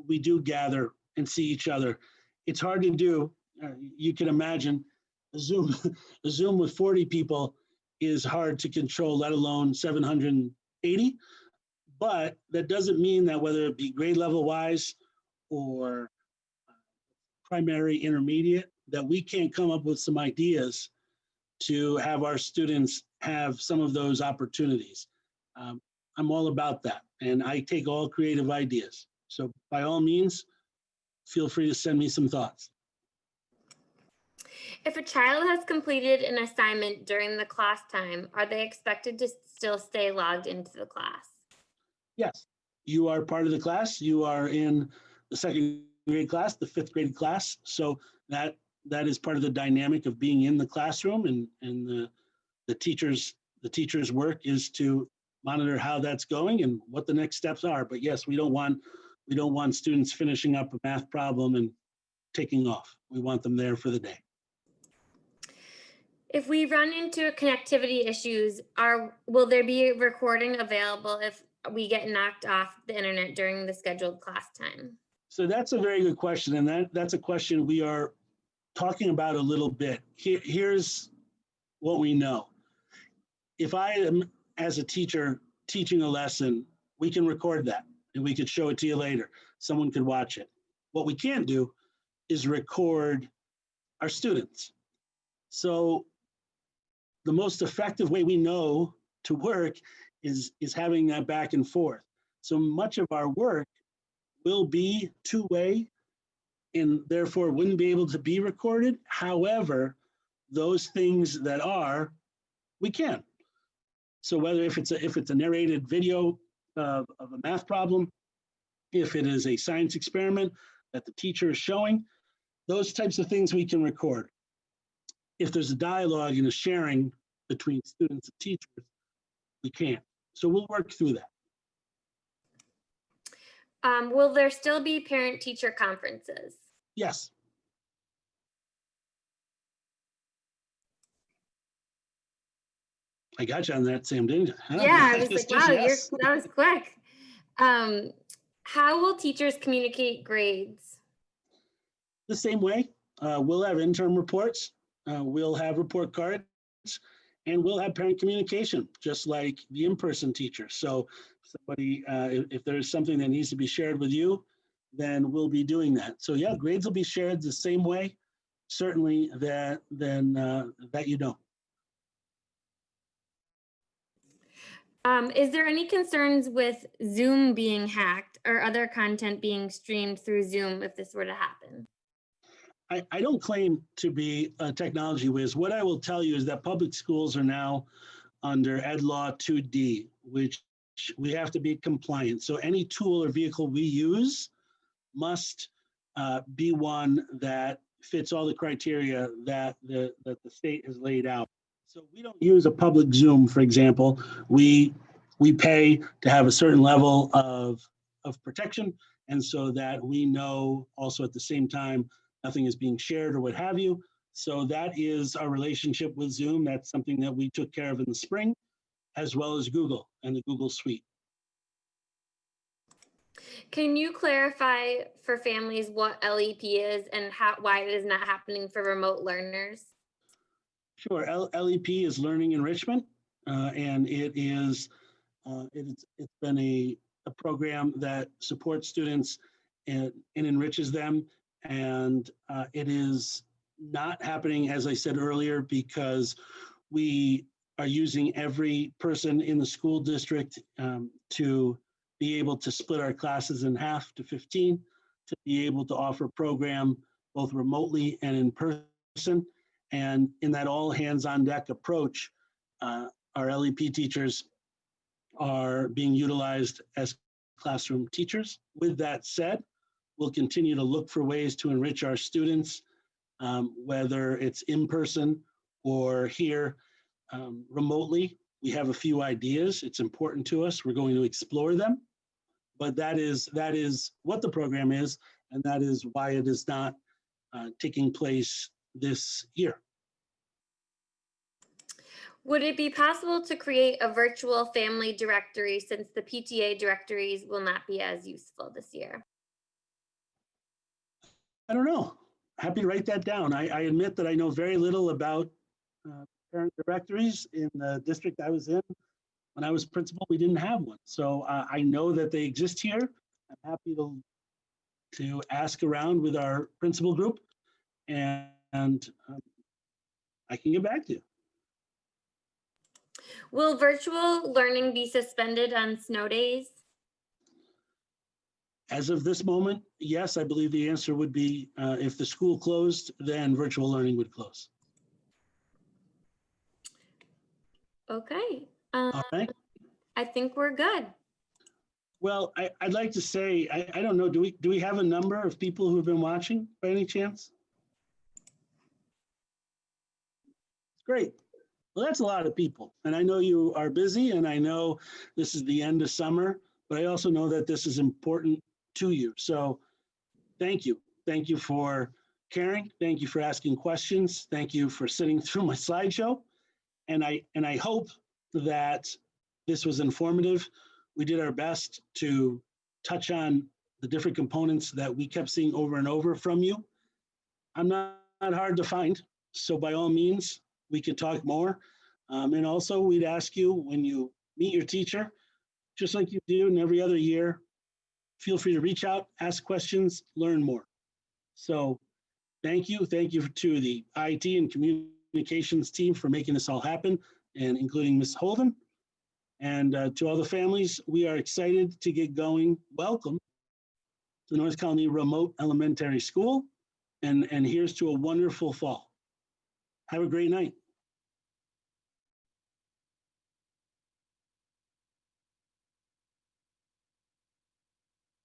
we do gather and see each other. It's hard to do. You can imagine a Zoom with 40 people is hard to control, let alone 780. But that doesn't mean that whether it be grade level wise or primary, intermediate, that we can't come up with some ideas to have our students have some of those opportunities. I'm all about that, and I take all creative ideas. So by all means, feel free to send me some thoughts. If a child has completed an assignment during the class time, are they expected to still stay logged into the class? Yes, you are part of the class. You are in the second grade class, the fifth grade class. So that is part of the dynamic of being in the classroom, and the teacher's work is to monitor how that's going and what the next steps are. But yes, we don't want students finishing up a math problem and taking off. We want them there for the day. If we run into connectivity issues, will there be a recording available if we get knocked off the internet during the scheduled class time? So that's a very good question, and that's a question we are talking about a little bit. Here's what we know. If I am, as a teacher, teaching a lesson, we can record that and we could show it to you later. Someone could watch it. What we can't do is record our students. So the most effective way we know to work is having that back and forth. So much of our work will be two-way and therefore wouldn't be able to be recorded. However, those things that are, we can. So whether if it's a narrated video of a math problem, if it is a science experiment that the teacher is showing, those types of things we can record. If there's a dialogue and a sharing between students and teachers, we can't. So we'll work through that. Will there still be parent-teacher conferences? Yes. I got you on that, Sam, didn't you? Huh? Yeah, I was like, wow, yes. that was quick. How will teachers communicate grades? The same way. We'll have interim reports. We'll have report cards, and we'll have parent communication, just like the in-person teacher. So somebody, if there's something that needs to be shared with you, then we'll be doing that. So yeah, grades will be shared the same way, certainly, that you know. Is there any concerns with Zoom being hacked or other content being streamed through Zoom if this were to happen? I don't claim to be a technology whiz. What I will tell you is that public schools are now under Ed Law 2D, which we have to be compliant. So any tool or vehicle we use must be one that fits all the criteria that the state has laid out. So we don't use a public Zoom, for example. We pay to have a certain level of protection, and so that we know also at the same time nothing is being shared or what have you. So that is our relationship with Zoom. That's something that we took care of in the spring, as well as Google and the Google Suite. Can you clarify for families what LEP is and why it is not happening for remote learners? Sure. LEP is learning enrichment, and it's been a program that supports students and enriches them. And it is not happening, as I said earlier, because we are using every person in the school district to be able to split our classes in half to 15, to be able to offer a program both remotely and in person. And in that all hands on deck approach, our LEP teachers are being utilized as classroom teachers. With that said, we'll continue to look for ways to enrich our students, whether it's in person or here remotely. We have a few ideas. It's important to us. We're going to explore them, but that is what the program is, and that is why it is not taking place this year. Would it be possible to create a virtual family directory since the PTA directories will not be as useful this year? I don't know. Happy to write that down. I admit that I know very little about parent directories. In the district I was in when I was principal, we didn't have one. So I know that they exist here. I'm happy to to ask around with our principal group, and I can get back to you. Will virtual learning be suspended on snow days? As of this moment, yes, I believe the answer would be if the school closed, then virtual learning would close. Okay. All right. I think we're good. Well, I'd like to say, I don't know, do we have a number of people who have been watching by any chance? Great. Well, that's a lot of people. And I know you are busy, and I know this is the end of summer, but I also know that this is important to you. So thank you. Thank you for caring. Thank you for asking questions. Thank you for sitting through my slideshow. And I hope that this was informative. We did our best to touch on the different components that we kept seeing over and over from you. I'm not hard to find, so by all means, we could talk more. And also, we'd ask you when you meet your teacher, just like you do in every other year, feel free to reach out, ask questions, learn more. So thank you. Thank you to the IT and communications team for making this all happen, and including Ms. Holden. And to all the families, we are excited to get going. Welcome to North Colony Remote Elementary School, and here's to a wonderful fall. Have a great night.